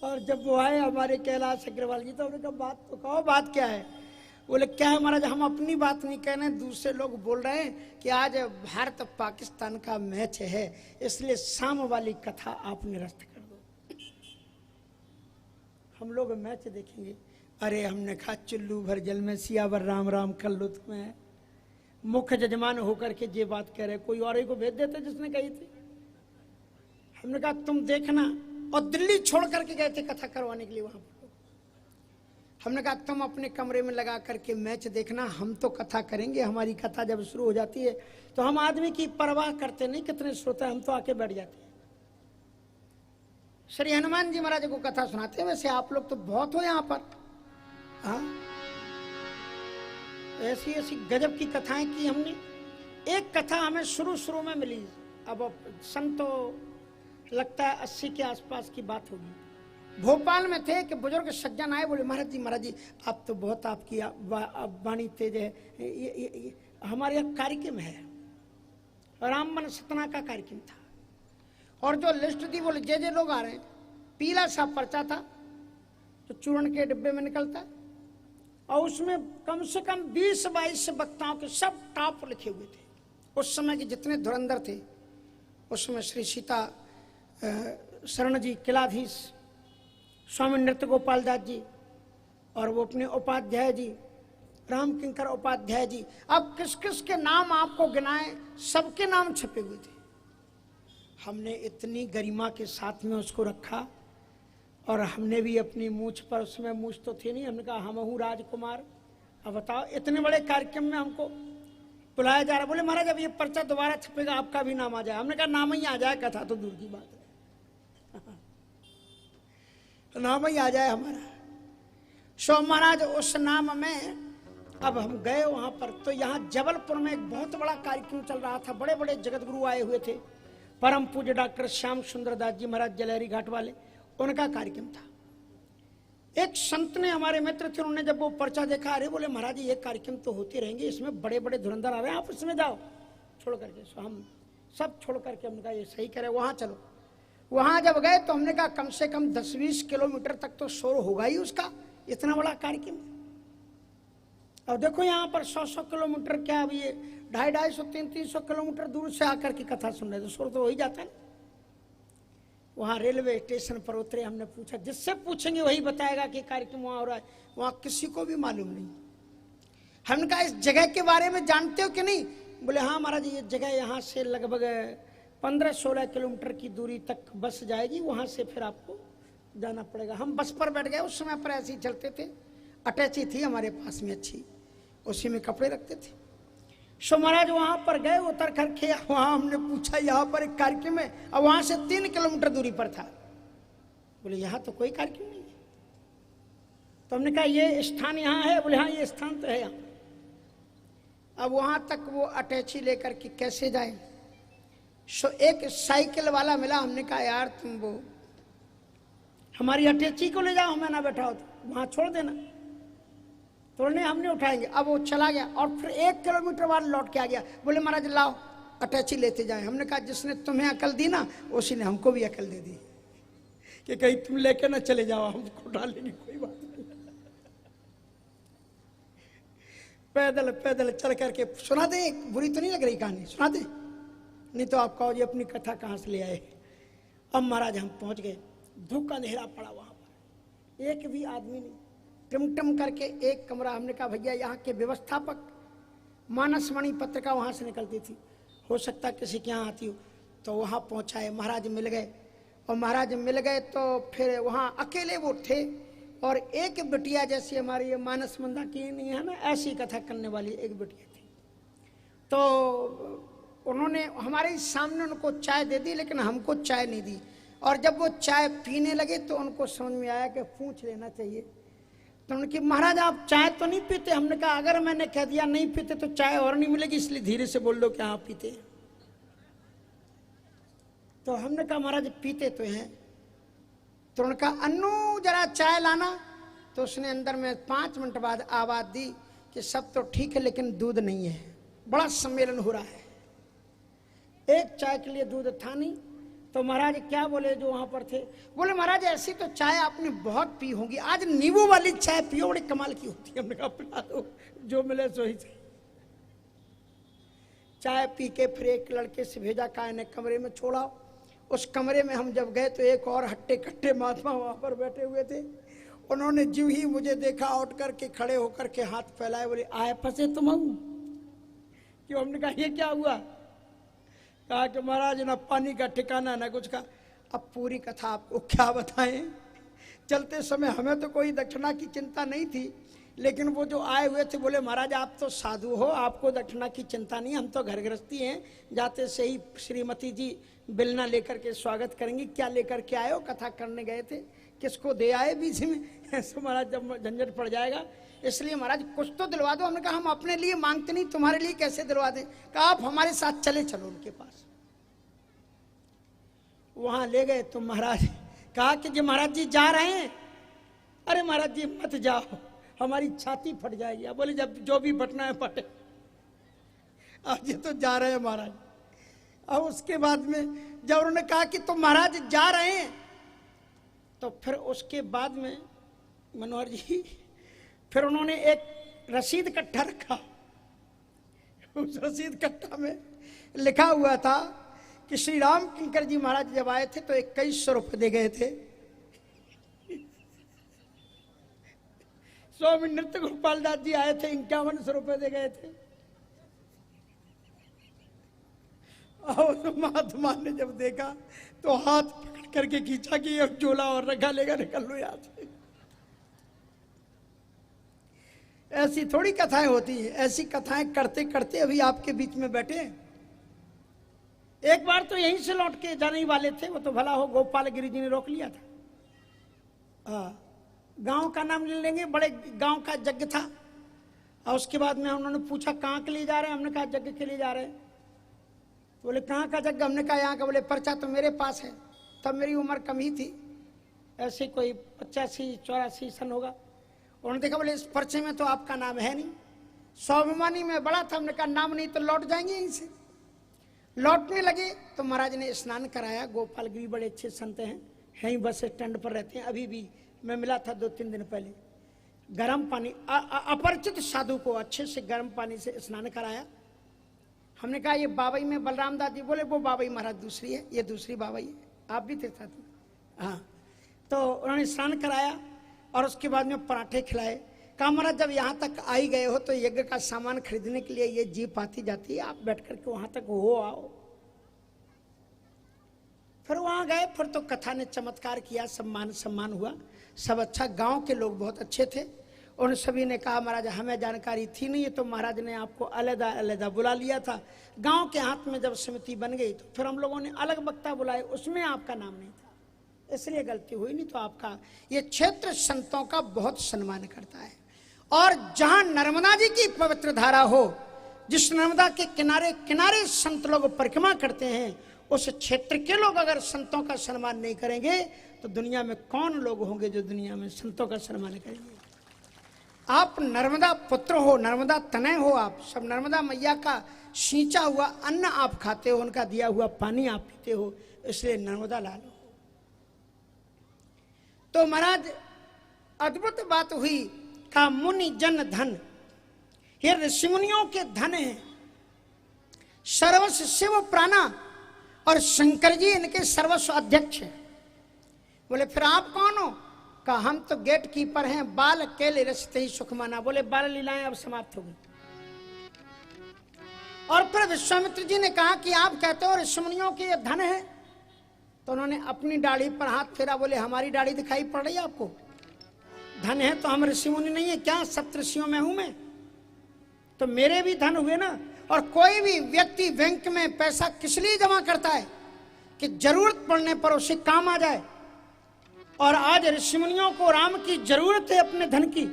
और जब वो आए हमारे कैलाश अग्रवाल जी, तो उन्होंने कहा बात तो कहो, बात क्या है? बोले क्या है महाराज, हम अपनी बात नहीं कह रहे हैं, दूसरे लोग बोल रहे हैं कि आज भारत पाकिस्तान का मैच है, इसलिए शाम वाली कथा आप निरस्त कर दो, हम लोग मैच देखेंगे। अरे हमने कहा चुल्लू भर जल में सियावर राम राम कर लो तुम्हें। मुख्य जजमान होकर के ये बात कह रहे, कोई और ही को भेज देते जिसने कही थी। हमने कहा तुम देखना, और दिल्ली छोड़ करके गए थे कथा करवाने के लिए वहां पर। हमने कहा तुम अपने कमरे में लगा करके मैच देखना, हम तो कथा करेंगे। हमारी कथा जब शुरू हो जाती है तो हम आदमी की परवाह करते नहीं कितने श्रोता, हम तो आके बैठ जाते हैं। श्री हनुमान जी महाराज को कथा सुनाते हैं। वैसे आप लोग तो बहुत हो यहाँ पर, हाँ ऐसी ऐसी गजब की कथाएं की हमने। एक कथा हमें शुरू में मिली, अब सन तो लगता है 80 के आसपास की बात होगी। भोपाल में थे कि बुजुर्ग सज्जन आए, बोले महाराज जी आप तो बहुत, आपकी वाणी तेज है, ये हमारे यहाँ कार्यक्रम है, रामवन सतना का कार्यक्रम था। और जो लिस्ट थी बोले जे लोग आ रहे हैं, पीला सा पर्चा था तो चूर्ण के डिब्बे में निकलता है, और उसमें कम से कम 20-22 वक्ताओं के सब टॉप लिखे हुए थे। उस समय के जितने धुरंधर थे, उसमें श्री सीता शरण जी किलाधीश, स्वामी नृत्य गोपाल दास जी, और वो अपने उपाध्याय जी, राम किंकर उपाध्याय जी। अब किस किस के नाम आपको गिनाए, सबके नाम छपे हुए थे। हमने इतनी गरिमा के साथ में उसको रखा और हमने भी अपनी मूछ पर, उसमें मूछ तो थी नहीं, हमने कहा हम हूँ राजकुमार। अब बताओ इतने बड़े कार्यक्रम में हमको बुलाया जा रहा। बोले महाराज अब ये पर्चा दोबारा छपेगा आपका भी नाम आ जाए। हमने कहा नाम ही आ जाए, कथा तो दूर की बात है। नाम ही आ जाए हमारा। सो महाराज उस नाम में अब हम गए वहां पर। तो यहाँ जबलपुर में एक बहुत बड़ा कार्यक्रम चल रहा था, बड़े बड़े जगत गुरु आए हुए थे। परम पूज्य डॉक्टर श्याम सुंदर दास जी महाराज जलहरी घाट वाले, उनका कार्यक्रम था। एक संत ने, हमारे मित्र थे, उन्होंने जब वो पर्चा देखा, अरे बोले महाराज ये कार्यक्रम तो होते रहेंगे, इसमें बड़े बड़े धुरंधर आ रहे हैं, आप इसमें जाओ छोड़ करके। सो हम सब छोड़ करके हमने कहा ये सही करे, वहां चलो। वहां जब गए तो हमने कहा कम से कम 10-20 किलोमीटर तक तो शोर होगा ही उसका, इतना बड़ा कार्यक्रम। अब देखो यहाँ पर 100-100 किलोमीटर, क्या अभी ये 250-250, 300 किलोमीटर दूर से आकर की कथा सुन रहे, तो शोर तो हो ही जाता है। वहाँ रेलवे स्टेशन पर उतरे, हमने पूछा, जिससे पूछेंगे वही बताएगा कि कार्यक्रम वहाँ हो रहा है। वहाँ किसी को भी मालूम नहीं। हमने कहा इस जगह के बारे में जानते हो कि नहीं? बोले हाँ महाराज ये जगह यहाँ से लगभग 15-16 किलोमीटर की दूरी तक बस जाएगी, वहाँ से फिर आपको जाना पड़ेगा। हम बस पर बैठ गए। उस समय पर ऐसे ही चलते थे, अटैची थी हमारे पास में अच्छी, उसी में कपड़े रखते थे। सो महाराज वहां पर गए, उतर करके वहां हमने पूछा यहाँ पर एक कार्यक्रम है, और वहां से 3 किलोमीटर दूरी पर था। बोले यहाँ तो कोई कार्यक्रम नहीं है। तो हमने कहा ये स्थान यहाँ है? बोले हाँ ये स्थान तो है यहाँ। अब वहां तक वो अटैची लेकर के कैसे जाए? सो एक साइकिल वाला मिला। हमने कहा यार तुम वो हमारी अटैची को ले जाओ, हमें ना बैठाओ, तो वहां छोड़ देना। तो नहीं हम नहीं उठाएंगे। अब वो चला गया और फिर 1 किलोमीटर बाद लौट के आ गया। बोले महाराज लाओ अटैची लेते जाए। हमने कहा जिसने तुम्हें अकल दी ना, उसी ने हमको भी अकल दे दी कि कहीं तुम लेके ना चले जाओ, हमको उठा लेंगे, कोई बात नहीं। पैदल पैदल चल करके सुना दे, बुरी तो नहीं लग रही कहानी, सुना दे, नहीं तो आप कहो जी अपनी कथा कहाँ से ले आए। अब महाराज हम पहुंच गए। धूप का अंधेरा पड़ा, वहां पर एक भी आदमी नहीं। टिमटिम करके एक कमरा। हमने कहा भैया यहाँ के व्यवस्थापक मानसमणि पत्रिका वहाँ से निकलती थी, हो सकता किसी के यहाँ आती हो। तो वहाँ पहुँचाए, महाराज मिल गए। और महाराज मिल गए तो फिर वहाँ अकेले वो थे, और एक बिटिया जैसी हमारी ये मानस मंदा की नहीं है ना, ऐसी कथा करने वाली एक बिटिया थी। तो उन्होंने हमारे सामने उनको चाय दे दी, लेकिन हमको चाय नहीं दी। और जब वो चाय पीने लगे तो उनको समझ में आया कि पूछ लेना चाहिए। तो उन्होंने कहा महाराज आप चाय तो नहीं पीते? हमने कहा अगर मैंने कह दिया नहीं पीते तो चाय और नहीं मिलेगी, इसलिए धीरे से बोल दो कि हाँ पीते। तो हमने कहा महाराज पीते तो हैं। तो उन्होंने कहा अन्नू जरा चाय लाना। तो उसने अंदर में 5 मिनट बाद आवाज दी कि सब तो ठीक है लेकिन दूध नहीं है, बड़ा सम्मेलन हो रहा है। एक चाय के लिए दूध था नहीं। तो महाराज क्या बोले जो वहां पर थे? बोले महाराज ऐसी तो चाय आपने बहुत पी होगी, आज नींबू वाली चाय पियो, बड़ी कमाल की होती है। हमने कहा पिला दो, जो मिले सो ही सही। चाय पी के फिर एक लड़के से भेजा, कहा ने कमरे में छोड़ा। उस कमरे में हम जब गए तो एक और हट्टे कट्टे महात्मा वहां पर बैठे हुए थे। उन्होंने जीव ही मुझे देखा, उठ करके खड़े होकर के हाथ फैलाए, बोले आए फंसे तुम हूं क्यों? हमने कहा ये क्या हुआ? कहा कि महाराज ना पानी का ठिकाना ना कुछ का। अब पूरी कथा आपको क्या बताएं। चलते समय हमें तो कोई दक्षिणा की चिंता नहीं थी, लेकिन वो जो आए हुए थे बोले महाराज आप तो साधु हो, आपको दक्षिणा की चिंता नहीं, हम तो घर गृहस्थी हैं, जाते से ही श्रीमती जी बिलना लेकर के स्वागत करेंगी। क्या लेकर के आए हो? कथा करने गए थे, किसको दे आए बीच में? ऐसे महाराज जब झंझट पड़ जाएगा, इसलिए महाराज कुछ तो दिलवा दो। हमने कहा हम अपने लिए मांगते नहीं, तुम्हारे लिए कैसे दिलवा दें? कहा आप हमारे साथ चले चलो उनके पास। वहां ले गए तो महाराज कहा कि जी महाराज जी जा रहे हैं। अरे महाराज जी मत जाओ, हमारी छाती फट जाएगी। अब बोले जब जो भी फटना है फटे, आज ये तो जा रहे हैं महाराज। और उसके बाद में जब उन्होंने कहा कि तो महाराज जा रहे हैं, तो फिर उसके बाद में मनोहर जी फिर उन्होंने एक रसीद कट्टा रखा। उस रसीद कट्टा में लिखा हुआ था कि श्री राम किंकर जी महाराज जब आए थे तो 2100 रुपये दे गए थे। स्वामी नृत्य गोपाल दास जी आए थे, 5100 रुपए दे गए थे। और महात्मा ने जब देखा तो हाथ पकड़ करके खींचा कि ये झोला और रखा लेगा, निकल लो यहाँ से। ऐसी थोड़ी कथाएं होती है, ऐसी कथाएं करते करते अभी आपके बीच में बैठे हैं। एक बार तो यहीं से लौट के जाने ही वाले थे, वो तो भला हो गोपाल गिरी जी ने रोक लिया था। गांव का नाम ले लेंगे, बड़े गांव का यज्ञ था। और उसके बाद में उन्होंने पूछा कहाँ के लिए जा रहे हैं, हमने कहा यज्ञ के लिए जा रहे हैं। बोले कहाँ का यज्ञ, हमने कहा यहाँ का। बोले पर्चा तो मेरे पास है। तब मेरी उम्र कम ही थी, ऐसे कोई 85-84 सन होगा। उन्होंने देखा, बोले इस पर्चे में तो आपका नाम है नहीं। स्वाभिमानी में बड़ा था, हमने कहा नाम नहीं तो लौट जाएंगे यहीं से। लौटने लगे तो महाराज ने स्नान कराया। गोपाल गिरी बड़े अच्छे संत हैं, यहीं बस स्टैंड पर रहते हैं। अभी भी मैं मिला था 2-3 दिन पहले। गर्म पानी, अपरिचित साधु को अच्छे से गर्म पानी से स्नान कराया। हमने कहा ये बाबई में बलराम दास जी। बोले वो बाबई महाराज दूसरी है, ये दूसरी बाबई है, आप भी थे साथ में। हाँ, तो उन्होंने स्नान कराया और उसके बाद में पराठे खिलाए। कहा महाराज जब यहाँ तक आ ही गए हो तो यज्ञ का सामान खरीदने के लिए ये जीप आती जाती है, आप बैठ करके वहां तक हो आओ। फिर वहां गए, फिर तो कथा ने चमत्कार किया, सम्मान हुआ, सब अच्छा। गांव के लोग बहुत अच्छे थे। उन सभी ने कहा महाराज हमें जानकारी थी नहीं, तो महाराज ने आपको अलग बुला लिया था। गांव के हाथ में जब समिति बन गई तो फिर हम लोगों ने अलग वक्ता बुलाए, उसमें आपका नाम नहीं था, इसलिए गलती हुई। नहीं तो आपका ये क्षेत्र संतों का बहुत सम्मान करता है। और जहां नर्मदा जी की पवित्र धारा हो, जिस नर्मदा के किनारे किनारे संत लोग परिक्रमा करते हैं, उस क्षेत्र के लोग अगर संतों का सम्मान नहीं करेंगे तो दुनिया में कौन लोग होंगे जो दुनिया में संतों का सम्मान करेंगे। आप नर्मदा पुत्र हो, नर्मदा तनय हो, आप सब नर्मदा मैया का सींचा हुआ अन्न आप खाते हो, उनका दिया हुआ पानी आप पीते हो, इसलिए नर्मदा लाल हो। तो महाराज अद्भुत बात हुई, का मुनि जन धन, ये ऋषि मुनियों के धन है। सर्वस्व शिव प्राणा, और शंकर जी इनके सर्वस्व अध्यक्ष है। बोले फिर आप कौन हो? कहा हम तो गेट कीपर हैं, बाल केले रचते ही सुख माना। बोले बाल लीलाएं अब समाप्त हो गई। और फिर विश्वामित्र जी ने कहा कि आप कहते हो ऋषि मुनियों के ये धन है, तो उन्होंने अपनी दाढ़ी पर हाथ फेरा। बोले हमारी दाढ़ी दिखाई पड़ रही है आपको? धन है तो हम ऋषि मुनि नहीं है क्या? सप्तऋषियों में हूं मैं, तो मेरे भी धन हुए ना। और कोई भी व्यक्ति बैंक में पैसा किस लिए जमा करता है? कि जरूरत पड़ने पर उसे काम आ जाए। और आज ऋषि मुनियों को राम की जरूरत है अपने धन की,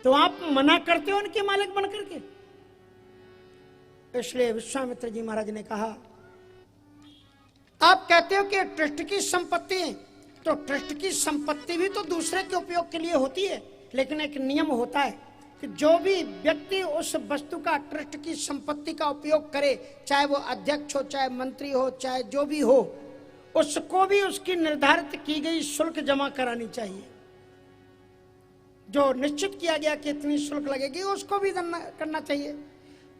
तो आप मना करते हो उनके मालिक बन करके। इसलिए विश्वामित्र जी महाराज ने कहा, आप कहते हो कि ट्रस्ट की संपत्ति है, तो ट्रस्ट की संपत्ति भी तो दूसरे के उपयोग के लिए होती है, लेकिन एक नियम होता है कि जो भी व्यक्ति उस वस्तु का, ट्रस्ट की संपत्ति का उपयोग करे, चाहे वो अध्यक्ष हो, चाहे मंत्री हो, चाहे जो भी हो, उसको भी उसकी निर्धारित की गई शुल्क जमा करानी चाहिए। जो निश्चित किया गया कि इतनी शुल्क लगेगी, उसको भी करना चाहिए।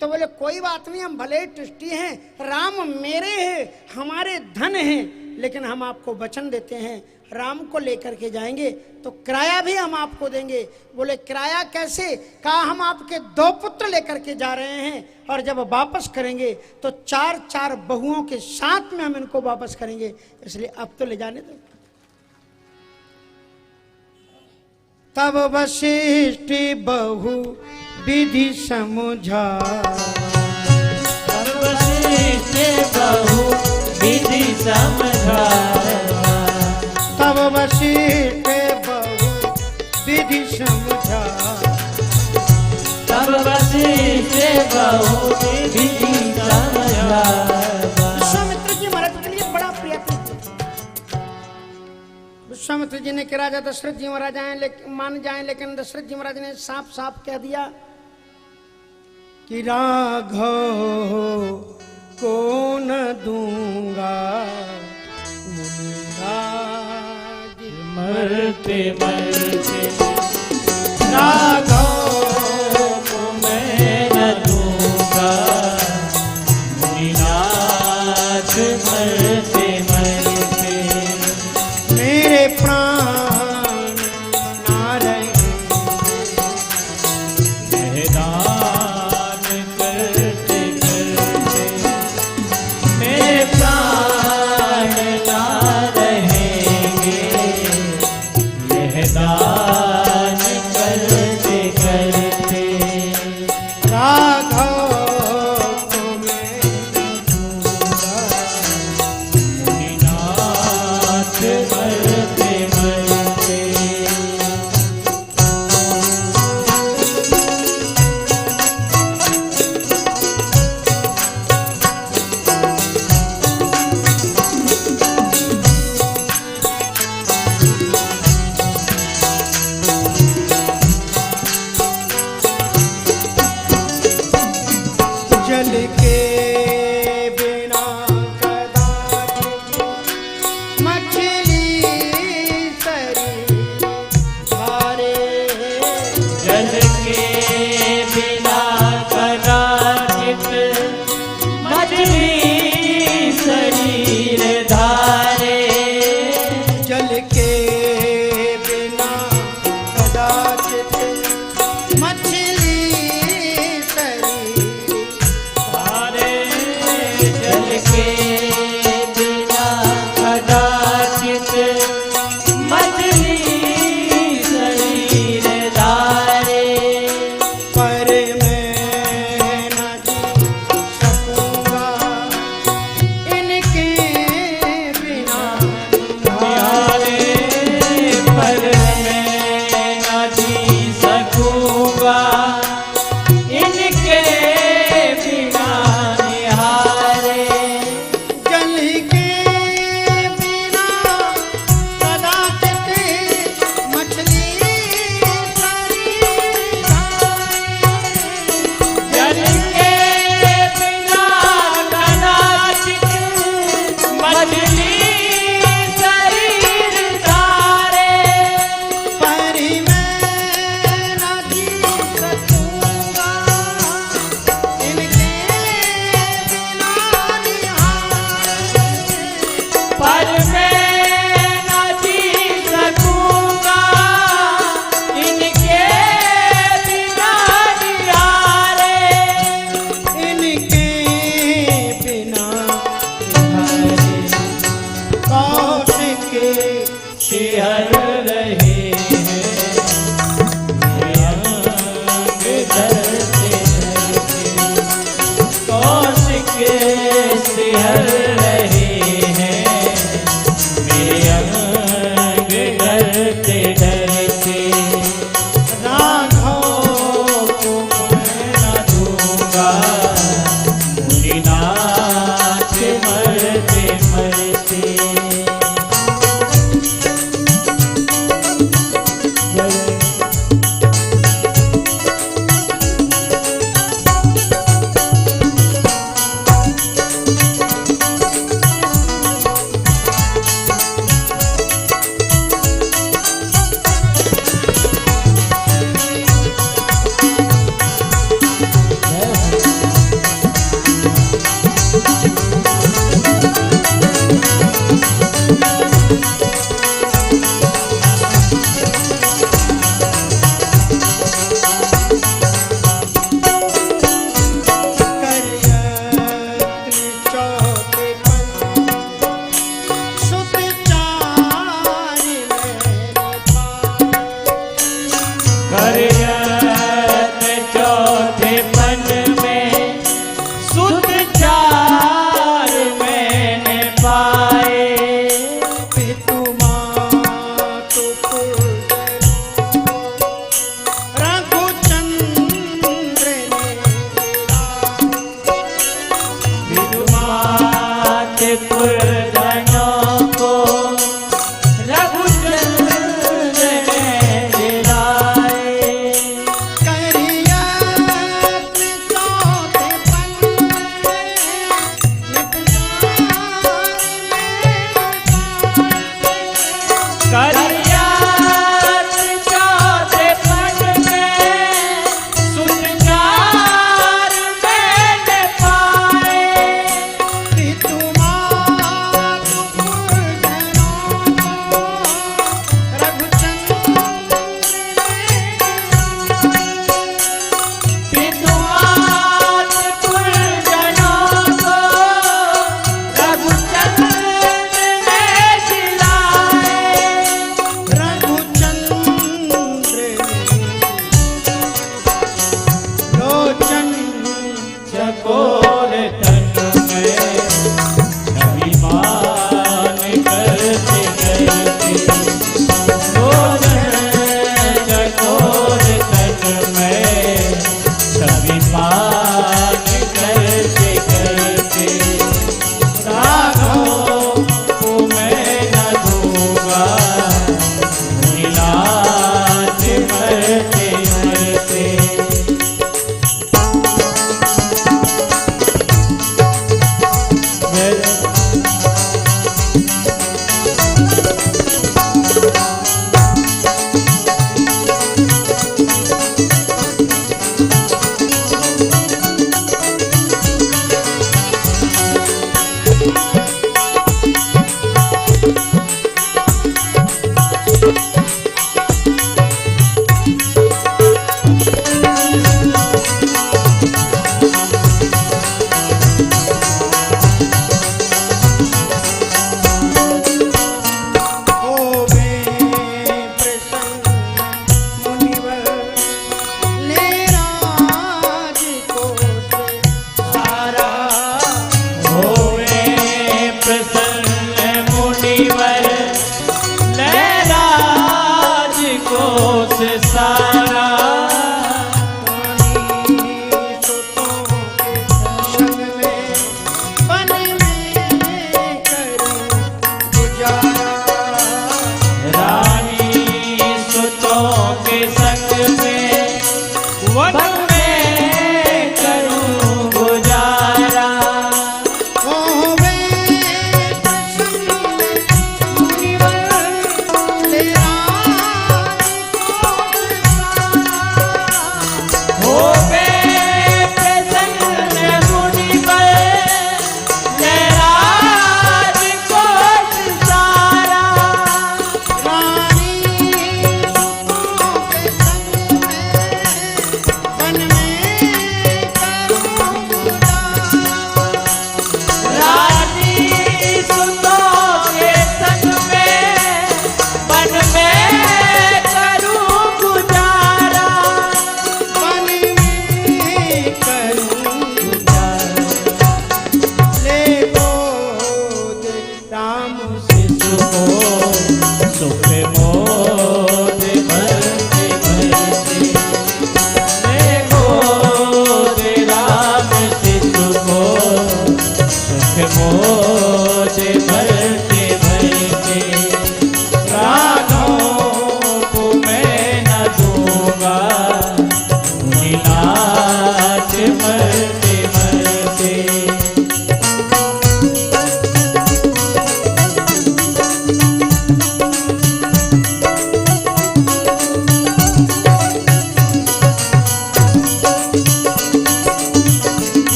तो बोले कोई बात नहीं, हम भले ही ट्रस्टी हैं, राम मेरे हैं, हमारे धन हैं, लेकिन हम आपको वचन देते हैं राम को लेकर के जाएंगे तो किराया भी हम आपको देंगे। बोले किराया कैसे? कहा हम आपके 2 पुत्र लेकर के जा रहे हैं, और जब वापस करेंगे तो 4-4 बहुओं के साथ में हम इनको वापस करेंगे, इसलिए अब तो ले जाने दो। तब वशिष्ठ बहु विधि समझा, तब वशिष्ठ बहु विधि समझा, तब वशिष्ठ बहु विधि समझा, तब वशिष्ठ बहु विधि समझा। विश्वामित्र जी महाराज के लिए बड़ा प्रिय था। विश्वामित्र जी ने कि राजा दशरथ जी महाराज मान जाएं, लेकिन दशरथ जी महाराज ने साफ साफ कह दिया कि राघव को न दूंगा मरते मरते, राघव को मैं न दूंगा मुनिनाथ, मरते मरते मेरे प्राण ना रहेंगे, मरते मरते। जल के बिना कदाचित मछली तरी धारे। जल के बिना कदाचित मछली शरीर धारे। जल के बिना कदाचित मछली तरी धारे। जल के बिना कदाचित मछली शरीर धारे। पर मैं न जी सकूंगा इनके बिना निहारे। पर मैं न जी सकूंगा इनके बिना निहारे। जल के बिना कदाचित मछली तरी जल के बिना कदाचित मछली शरीर धारे। पर मैं न जी सकूंगा इनके बिना निहारे। पर मैं न जी सकूंगा इनके बिना निहारे। इनके बिना निहारे कौशिक शिहर रहे हैं मेरे अंग धरते धरते। कौशिक शिहर रहे हैं मेरे अंग धरते धरते। राघव को मैं न दूंगा मुनिनाथ मरते मरते।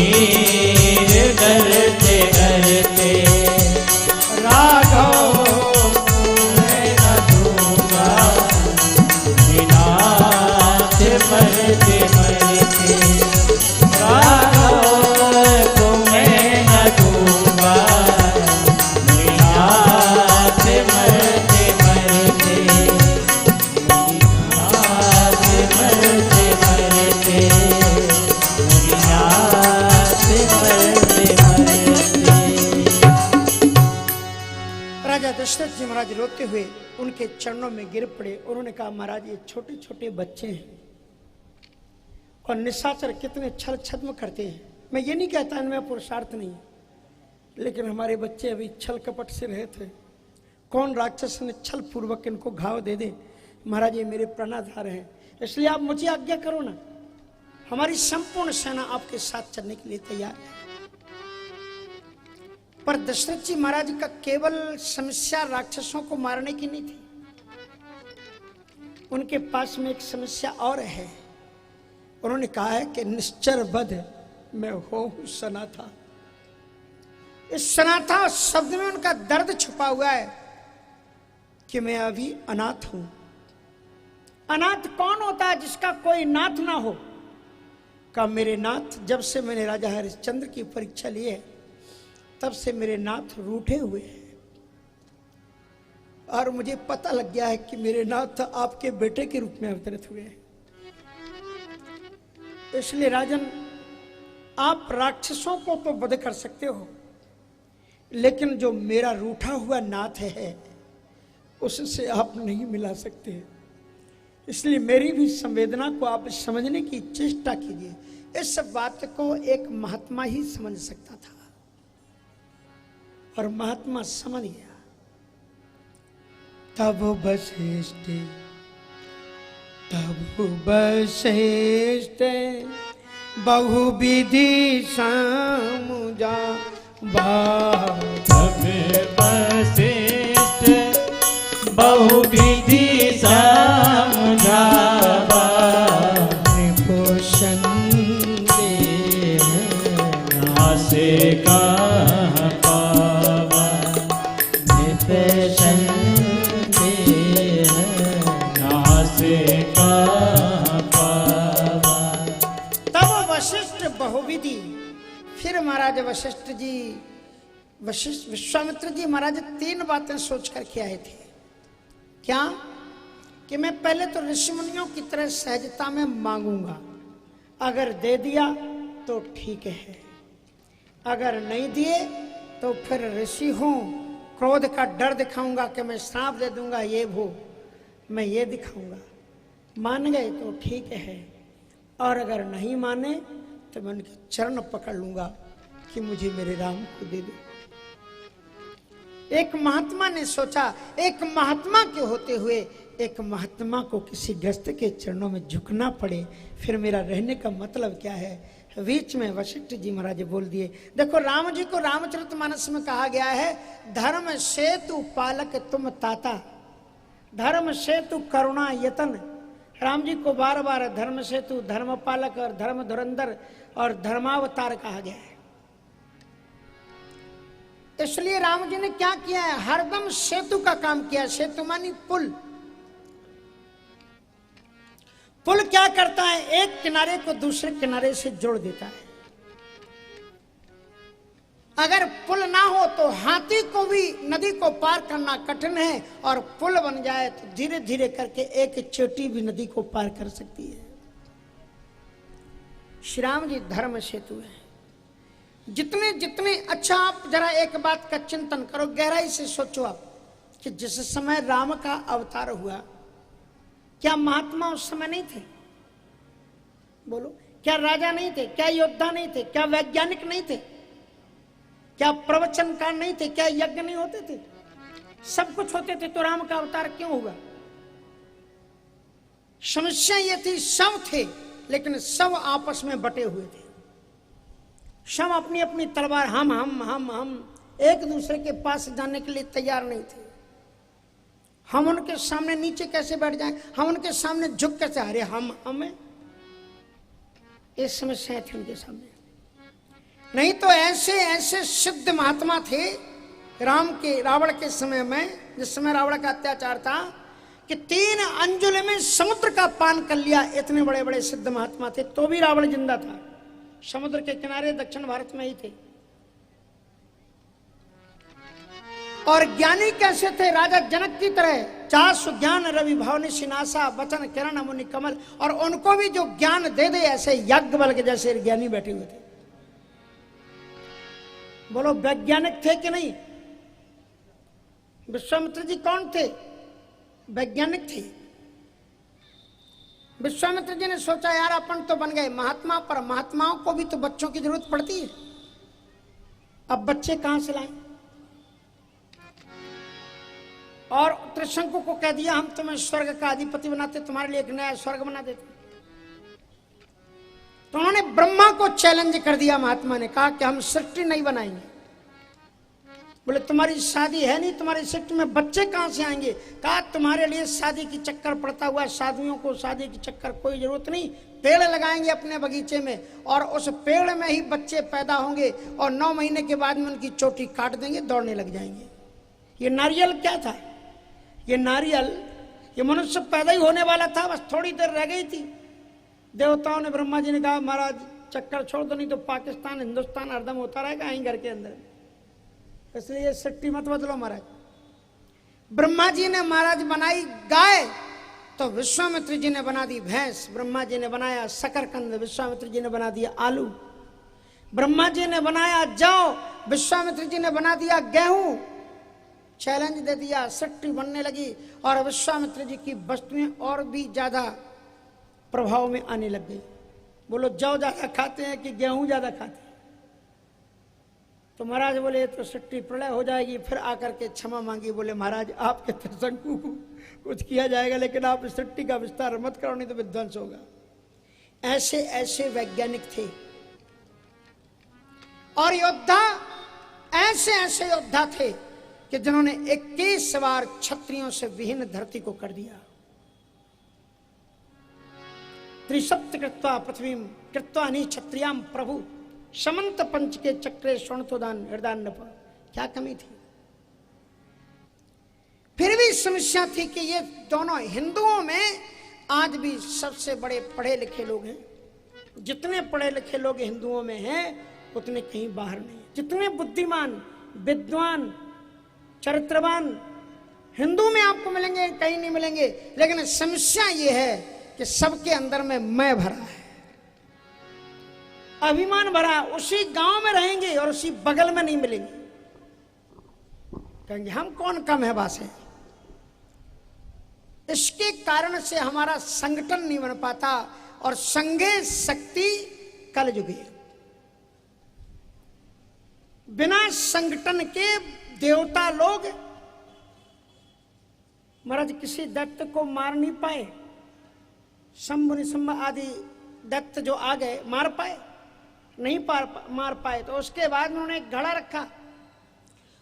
मीर करते करते राघव मैं न दूंगा विनाश मरते मरते राघव को मैं न दूंगा विनाश मरते मरते विनाश मरते मरते विनाश मरते मरते। राजा दशरथ जी महाराज रोते हुए उनके चरणों में गिर पड़े। उन्होंने कहा, महाराज ये छोटे छोटे बच्चे हैं और निशाचर कितने छल छद्म करते हैं। मैं ये नहीं कहता इनमें पुरुषार्थ नहीं, लेकिन हमारे बच्चे अभी छल कपट से रहे थे। कौन राक्षस ने छल पूर्वक इनको घाव दे दे। महाराज ये मेरे प्राणाधार हैं, इसलिए आप मुझे आज्ञा करो ना। हमारी संपूर्ण सेना आपके साथ चलने के लिए तैयार है। पर दशरथ जी महाराज का केवल समस्या राक्षसों को मारने की नहीं थी, उनके पास में एक समस्या और है। उन्होंने कहा है कि निश्चर वध मैं हो सनाथा। इस सनाथा शब्द में उनका दर्द छुपा हुआ है कि मैं अभी अनाथ हूं। अनाथ कौन होता है जिसका कोई नाथ ना हो? का मेरे नाथ, जब से मैंने राजा हरिश्चंद्र की परीक्षा ली है तब से मेरे नाथ रूठे हुए हैं और मुझे पता लग गया है कि मेरे नाथ आपके बेटे के रूप में अवतरित हुए हैं। इसलिए राजन, आप राक्षसों को तो वध कर सकते हो, लेकिन जो मेरा रूठा हुआ नाथ है उससे आप नहीं मिला सकते। इसलिए मेरी भी संवेदना को आप समझने की चेष्टा कीजिए। इस बात को एक महात्मा ही समझ सकता था और महात्मा समझ गया। तब वशिष्ठ बहुविधि समुझा तब वशिष्ठ बहुविधि समझावा पोषण नासे कहाँ पावा निपेशन नासे कहाँ पावा। तब वशिष्ठ बहुविधि। फिर महाराज वशिष्ठ जी, विश्वामित्र जी महाराज 3 बातें सोच करके आए थे। क्या? कि मैं पहले तो ऋषि मुनियों की तरह सहजता में मांगूंगा, अगर दे दिया तो ठीक है, अगर नहीं दिए तो फिर ऋषि हूं, क्रोध का डर दिखाऊंगा कि मैं श्राप दे दूंगा, ये वो मैं ये दिखाऊंगा। मान गए तो ठीक है, और अगर नहीं माने तो मैं उनके चरण पकड़ लूंगा कि मुझे मेरे राम को दे दो। एक महात्मा ने सोचा, एक महात्मा के होते हुए एक महात्मा को किसी ग्रस्त के चरणों में झुकना पड़े, फिर मेरा रहने का मतलब क्या है? बीच में वशिष्ठ जी महाराज बोल दिए। देखो, राम जी को रामचरितमानस में कहा गया है, धर्म सेतु पालक तुम ताता, धर्म सेतु करुणा यतन। राम जी को बार बार धर्म सेतु, धर्म पालक और धर्म धुरंधर और धर्मावतार कहा गया है। इसलिए राम जी ने क्या किया है? हरदम सेतु का काम किया। सेतु मानी पुल। पुल क्या करता है? एक किनारे को दूसरे किनारे से जोड़ देता है। अगर पुल ना हो तो हाथी को भी नदी को पार करना कठिन है, और पुल बन जाए तो धीरे धीरे करके एक चोटी भी नदी को पार कर सकती है। श्री राम जी धर्म सेतु है। जितने जितने अच्छा, आप जरा एक बात का चिंतन करो, गहराई से सोचो आप कि जिस समय राम का अवतार हुआ, क्या महात्मा उस समय नहीं थे? बोलो, क्या राजा नहीं थे? क्या योद्धा नहीं थे? क्या वैज्ञानिक नहीं थे? क्या प्रवचनकार नहीं थे? क्या यज्ञ नहीं होते थे? सब कुछ होते थे, तो राम का अवतार क्यों हुआ? समस्या ये थी, सब थे लेकिन सब आपस में बटे हुए थे। सब अपनी अपनी तलवार, हम एक दूसरे के पास जाने के लिए तैयार नहीं थे। हम उनके सामने नीचे कैसे बैठ जाएं, हम उनके सामने झुक कैसे, अरे हमें ये समस्या थी उनके सामने। नहीं तो ऐसे ऐसे सिद्ध महात्मा थे रावण के समय में, जिस समय रावण का अत्याचार था, कि 3 अंजुल में समुद्र का पान कर लिया। इतने बड़े बड़े सिद्ध महात्मा थे, तो भी रावण जिंदा था। समुद्र के किनारे दक्षिण भारत में ही थे। और ज्ञानी कैसे थे? राजा जनक की तरह, चासु ज्ञान रवि भवनि सिनासा वचन किरण मुनि कमल। और उनको भी जो ज्ञान दे दे, ऐसे याज्ञवल्क्य के जैसे ज्ञानी बैठे हुए थे। बोलो वैज्ञानिक थे कि नहीं? विश्वामित्र जी कौन थे? वैज्ञानिक थे। विश्वामित्र जी ने सोचा यार अपन तो बन गए महात्मा, पर महात्माओं को भी तो बच्चों की जरूरत पड़ती है। अब बच्चे कहां से लाएं? और त्रिशंकु को कह दिया हम तुम्हें स्वर्ग का अधिपति बनाते, तुम्हारे लिए एक नया स्वर्ग बना देते। तो उन्होंने ब्रह्मा को चैलेंज कर दिया। महात्मा ने कहा कि हम सृष्टि नहीं बनाएंगे। बोले तुम्हारी शादी है नहीं, तुम्हारी सृष्टि में बच्चे कहां से आएंगे? कहा तुम्हारे लिए शादी की चक्कर पड़ता हुआ, साधुओं को शादी की चक्कर कोई जरूरत नहीं। पेड़ लगाएंगे अपने बगीचे में और उस पेड़ में ही बच्चे पैदा होंगे और 9 महीने के बाद में उनकी चोटी काट देंगे, दौड़ने लग जाएंगे। ये नारियल क्या था? ये नारियल, ये मनुष्य पैदा ही होने वाला था, बस थोड़ी देर रह गई थी। देवताओं ने, ब्रह्मा जी ने कहा महाराज चक्कर छोड़ दो, नहीं तो पाकिस्तान हिंदुस्तान हरदम होता रहेगा यहीं घर के अंदर, इसलिए सट्टी मत बदलो महाराज। ब्रह्मा जी ने महाराज बनाई गाय, तो विश्वामित्र जी ने बना दी भैंस। ब्रह्मा जी ने बनाया शकरकंद, विश्वामित्र जी ने बना दिया आलू। ब्रह्मा जी ने बनाया जौ, विश्वामित्र जी ने बना दिया गेहूं। चैलेंज दे दिया, सट्टी बनने लगी और विश्वामित्र जी की वस्तुएं और भी ज्यादा प्रभाव में आने लग गई। बोलो जौ ज्यादा खाते हैं कि गेहूं ज्यादा खाते हैं? तो महाराज बोले तो सट्टी प्रलय हो जाएगी। फिर आकर के क्षमा मांगी, बोले महाराज आपके त्रिशंकु को कुछ किया जाएगा, लेकिन आप इस सट्टी का विस्तार मत करो, नहीं तो विध्वंस होगा। ऐसे ऐसे वैज्ञानिक थे। और योद्धा, ऐसे ऐसे योद्धा थे कि जिन्होंने 21 बार क्षत्रियों से विहीन धरती को कर दिया। त्रिसप्त कृत्वा पृथ्वी कृत्वा नि क्षत्रियाम प्रभु समंत पंच के चक्रे स्वर्णतोदान हृदयान्नप। क्या कमी थी? फिर भी समस्या थी कि ये दोनों हिंदुओं में आज भी सबसे बड़े पढ़े लिखे लोग हैं। जितने पढ़े लिखे लोग हिंदुओं में हैं उतने कहीं बाहर नहीं। जितने बुद्धिमान, विद्वान, चरित्रवान हिंदू में आपको मिलेंगे, कहीं नहीं मिलेंगे। लेकिन समस्या ये है कि सबके अंदर में मैं भरा है, अभिमान भरा। उसी गांव में रहेंगे और उसी बगल में नहीं मिलेंगे, कहेंगे हम कौन कम है बासे। इसके कारण से हमारा संगठन नहीं बन पाता और संघे शक्ति कल जुगी। बिना संगठन के देवता लोग महाराज किसी दैत्य को मार नहीं पाए। शंभु निशंभ आदि दैत्य जो आ गए मार पाए? नहीं मार पाए। तो उसके बाद उन्होंने एक घड़ा रखा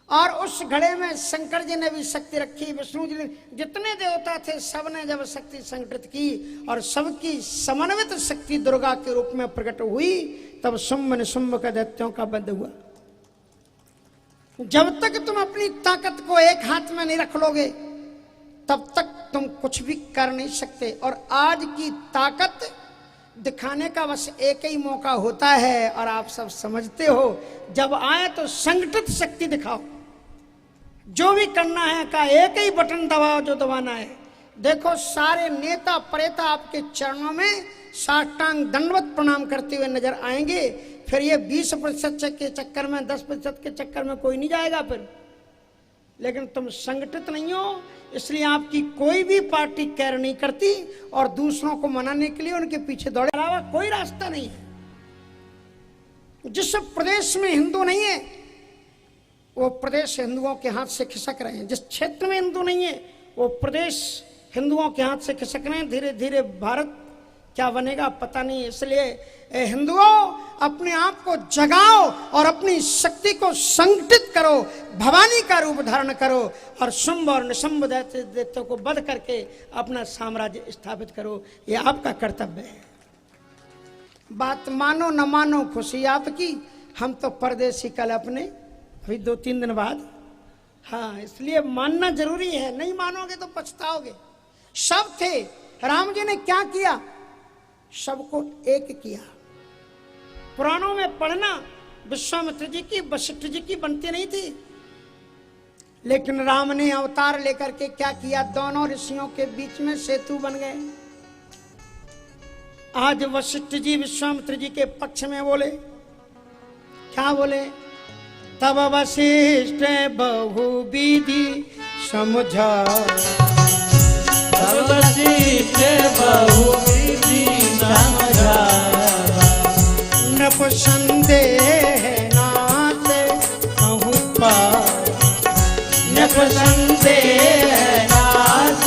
और उस घड़े में शंकर जी ने भी शक्ति रखी, विष्णु जी ने, जितने देवता थे सबने जब शक्ति संगठित की और सबकी समन्वित शक्ति दुर्गा के रूप में प्रकट हुई, तब शुंभ निशुंभ का दैत्यों का वध हुआ। जब तक तुम अपनी ताकत को एक हाथ में नहीं रख लोगे तब तक तुम कुछ भी कर नहीं सकते। और आज की ताकत दिखाने का बस एक ही मौका होता है और आप सब समझते हो, जब आए तो संगठित शक्ति दिखाओ। जो भी करना है का एक ही बटन दबाओ जो दबाना है। देखो सारे नेता प्रेता आपके चरणों में साष्टांग दंडवत प्रणाम करते हुए नजर आएंगे। फिर ये 20% के चक्कर में, 10% के चक्कर में कोई नहीं जाएगा फिर। लेकिन तुम संगठित नहीं हो, इसलिए आपकी कोई भी पार्टी केयर नहीं करती और दूसरों को मनाने के लिए उनके पीछे दौड़े अलावा कोई रास्ता नहीं है। जिस प्रदेश में हिंदू नहीं है वो प्रदेश हिंदुओं के हाथ से खिसक रहे हैं। जिस क्षेत्र में हिंदू नहीं है वो प्रदेश हिंदुओं के हाथ से खिसक रहे हैं। धीरे धीरे भारत क्या बनेगा पता नहीं। इसलिए हिंदुओं अपने आप को जगाओ और अपनी शक्ति को संगठित करो, भवानी का रूप धारण करो और शुंभ और निशंभ दैत्यों को वध करके अपना साम्राज्य स्थापित करो। ये आपका कर्तव्य है। बात मानो न मानो खुशी आपकी, हम तो परदेसी कल अपने, अभी 2-3 दिन बाद। हाँ, इसलिए मानना जरूरी है, नहीं मानोगे तो पछताओगे। सब थे, राम जी ने क्या किया? सबको एक किया। पुराणों में पढ़ना, विश्वामित्र जी की, वशिष्ठ जी की बनती नहीं थी, लेकिन राम ने अवतार लेकर के क्या किया? दोनों ऋषियों के बीच में सेतु बन गए। आज वशिष्ठ जी विश्वामित्र जी के पक्ष में बोले, क्या बोले? तब वशिष्ठ बहुविधि समझा, तब वशिष्ठ बहुविधि समझा, नृप संदेह नाथ कहूँ पार, नृप संदेह नाथ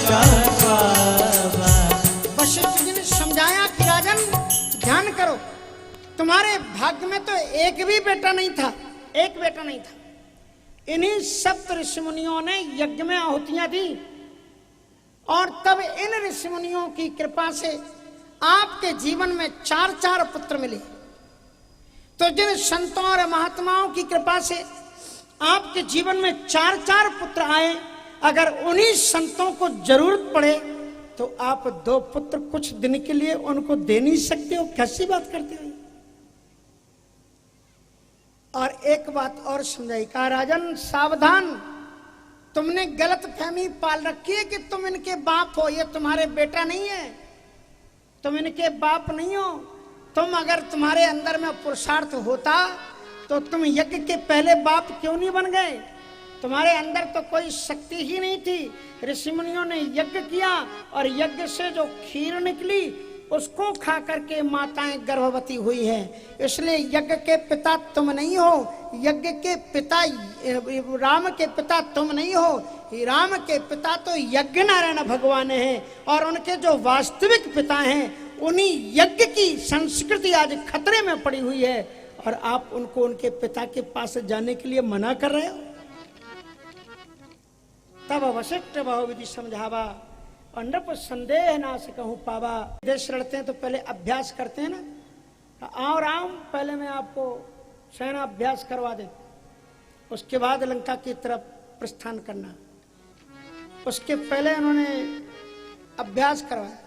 कहूँ पार। वशिष्ठ जी ने समझाया कि राजन ध्यान करो, तुम्हारे भाग्य में तो एक भी बेटा नहीं था, एक बेटा नहीं था। इन्हीं सप्त ऋषि मुनियों ने यज्ञ में आहुतियां दी और तब इन ऋषि मुनियों की कृपा से आपके जीवन में 4-4 पुत्र मिले। तो जिन संतों और महात्माओं की कृपा से आपके जीवन में 4-4 पुत्र आए, अगर उन्हीं संतों को जरूरत पड़े तो आप 2 पुत्र कुछ दिन के लिए उनको दे नहीं सकते हो? कैसी बात करते हो? और एक बात और समझाई, कहा राजन सावधान, तुमने गलत फहमी पाल रखी है कि तुम इनके बाप हो, ये तुम्हारे बेटा नहीं है, तुम इनके बाप नहीं हो। तुम अगर तुम्हारे अंदर में पुरुषार्थ होता तो तुम यज्ञ के पहले बाप क्यों नहीं बन गए? तुम्हारे अंदर तो कोई शक्ति ही नहीं थी। ऋषि मुनियों ने यज्ञ किया और यज्ञ से जो खीर निकली उसको खा करके माताएं गर्भवती हुई हैं। इसलिए यज्ञ के पिता तुम नहीं हो, यज्ञ के पिता राम के पिता तुम नहीं हो, राम के पिता तो यज्ञ नारायण भगवान हैं और उनके जो वास्तविक पिता हैं उन्हीं यज्ञ की संस्कृति आज खतरे में पड़ी हुई है और आप उनको उनके पिता के पास जाने के लिए मना कर रहे हो। तब वशिष्ठ बहुविधि समझावा और नृप संदेह ना से कहूँ पावा। देश लड़ते हैं तो पहले अभ्यास करते हैं ना, आओ राम पहले मैं आपको सेना अभ्यास करवा दे, उसके बाद लंका की तरफ प्रस्थान करना। उसके पहले उन्होंने अभ्यास करवाया।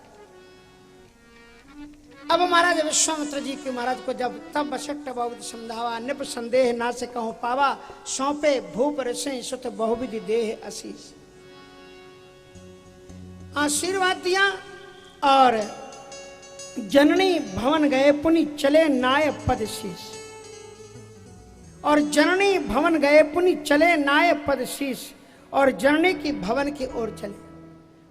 अब महाराज विश्वामित्र जी के महाराज को जब तब वशिष्ठ बहुविधि समझावा, नृप संदेह ना से कहूँ पावा, सौंपे भूप ऋषि सुत बहुविधि देह आशीष। आशीर्वाद दिया और जननी भवन गए पुनि चले नाय पद शीश, और जननी भवन गए पुनि चले नाय पद शीश, और जननी की भवन की ओर चले।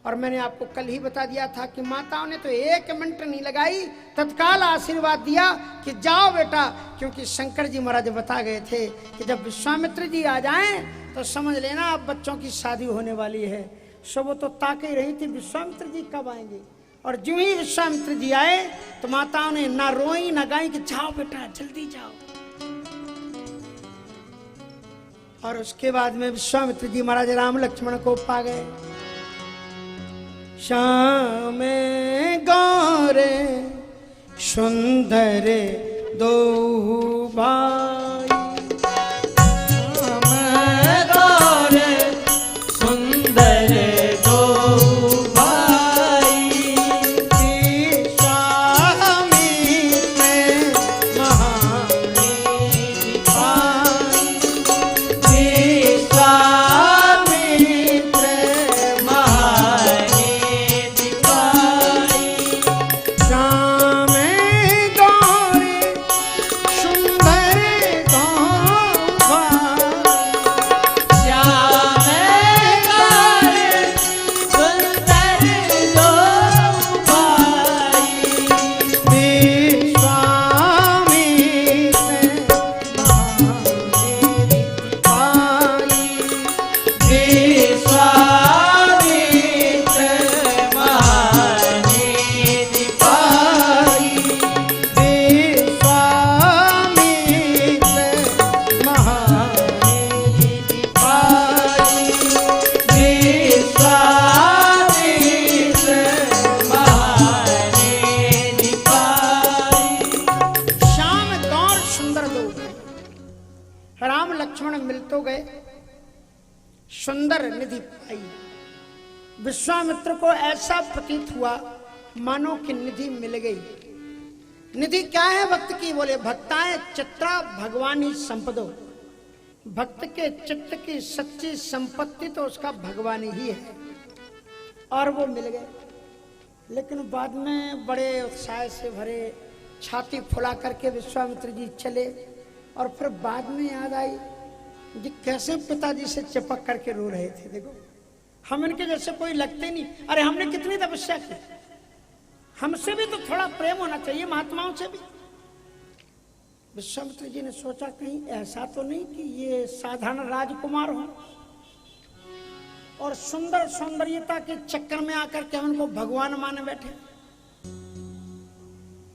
और मैंने आपको कल ही बता दिया था कि माताओं ने तो 1 मिनट नहीं लगाई, तत्काल आशीर्वाद दिया कि जाओ बेटा, क्योंकि शंकर जी महाराज बता गए थे कि जब विश्वामित्र जी आ जाएं तो समझ लेना अब बच्चों की शादी होने वाली है। सो वो तो ताक ही रही थी विश्वामित्र जी कब आएंगे, और जो ही विश्वामित्र जी आए तो माताओं ने ना रोई ना गाई कि जाओ बेटा जल्दी जाओ। और उसके बाद में विश्वामित्र जी महाराज राम लक्ष्मण को पा गए। श्याम गौरे सुंदर दो भाई, श्याम गौरे सुंदर दो भाई, स्वामी में महानी पाई, विश्वामित्र महानी राम लक्ष्मण मिल तो गए, सुंदर निधि पाई। विश्वामित्र को ऐसा प्रतीत हुआ मानो कि निधि मिल गई। निधि क्या है भक्त की? बोले भक्ताएं चित्रा भगवानी संपदो, भक्त के चित्त की सच्ची संपत्ति तो उसका भगवान ही है। और वो मिल गए। लेकिन बाद में बड़े उत्साह से भरे, छाती फुला करके विश्वामित्र जी चले। और फिर बाद में याद आई कि कैसे पिताजी से चिपक करके रो रहे थे। देखो, हम इनके जैसे कोई लगते नहीं। अरे हमने कितनी तपस्या की, हमसे भी तो थोड़ा प्रेम होना चाहिए, महात्माओं से भी। विश्वामित्र जी ने सोचा कहीं ऐसा तो नहीं कि ये साधारण राजकुमार हो और सुंदर सौंदर्यता के चक्कर में आकर के उनको भगवान माने बैठे।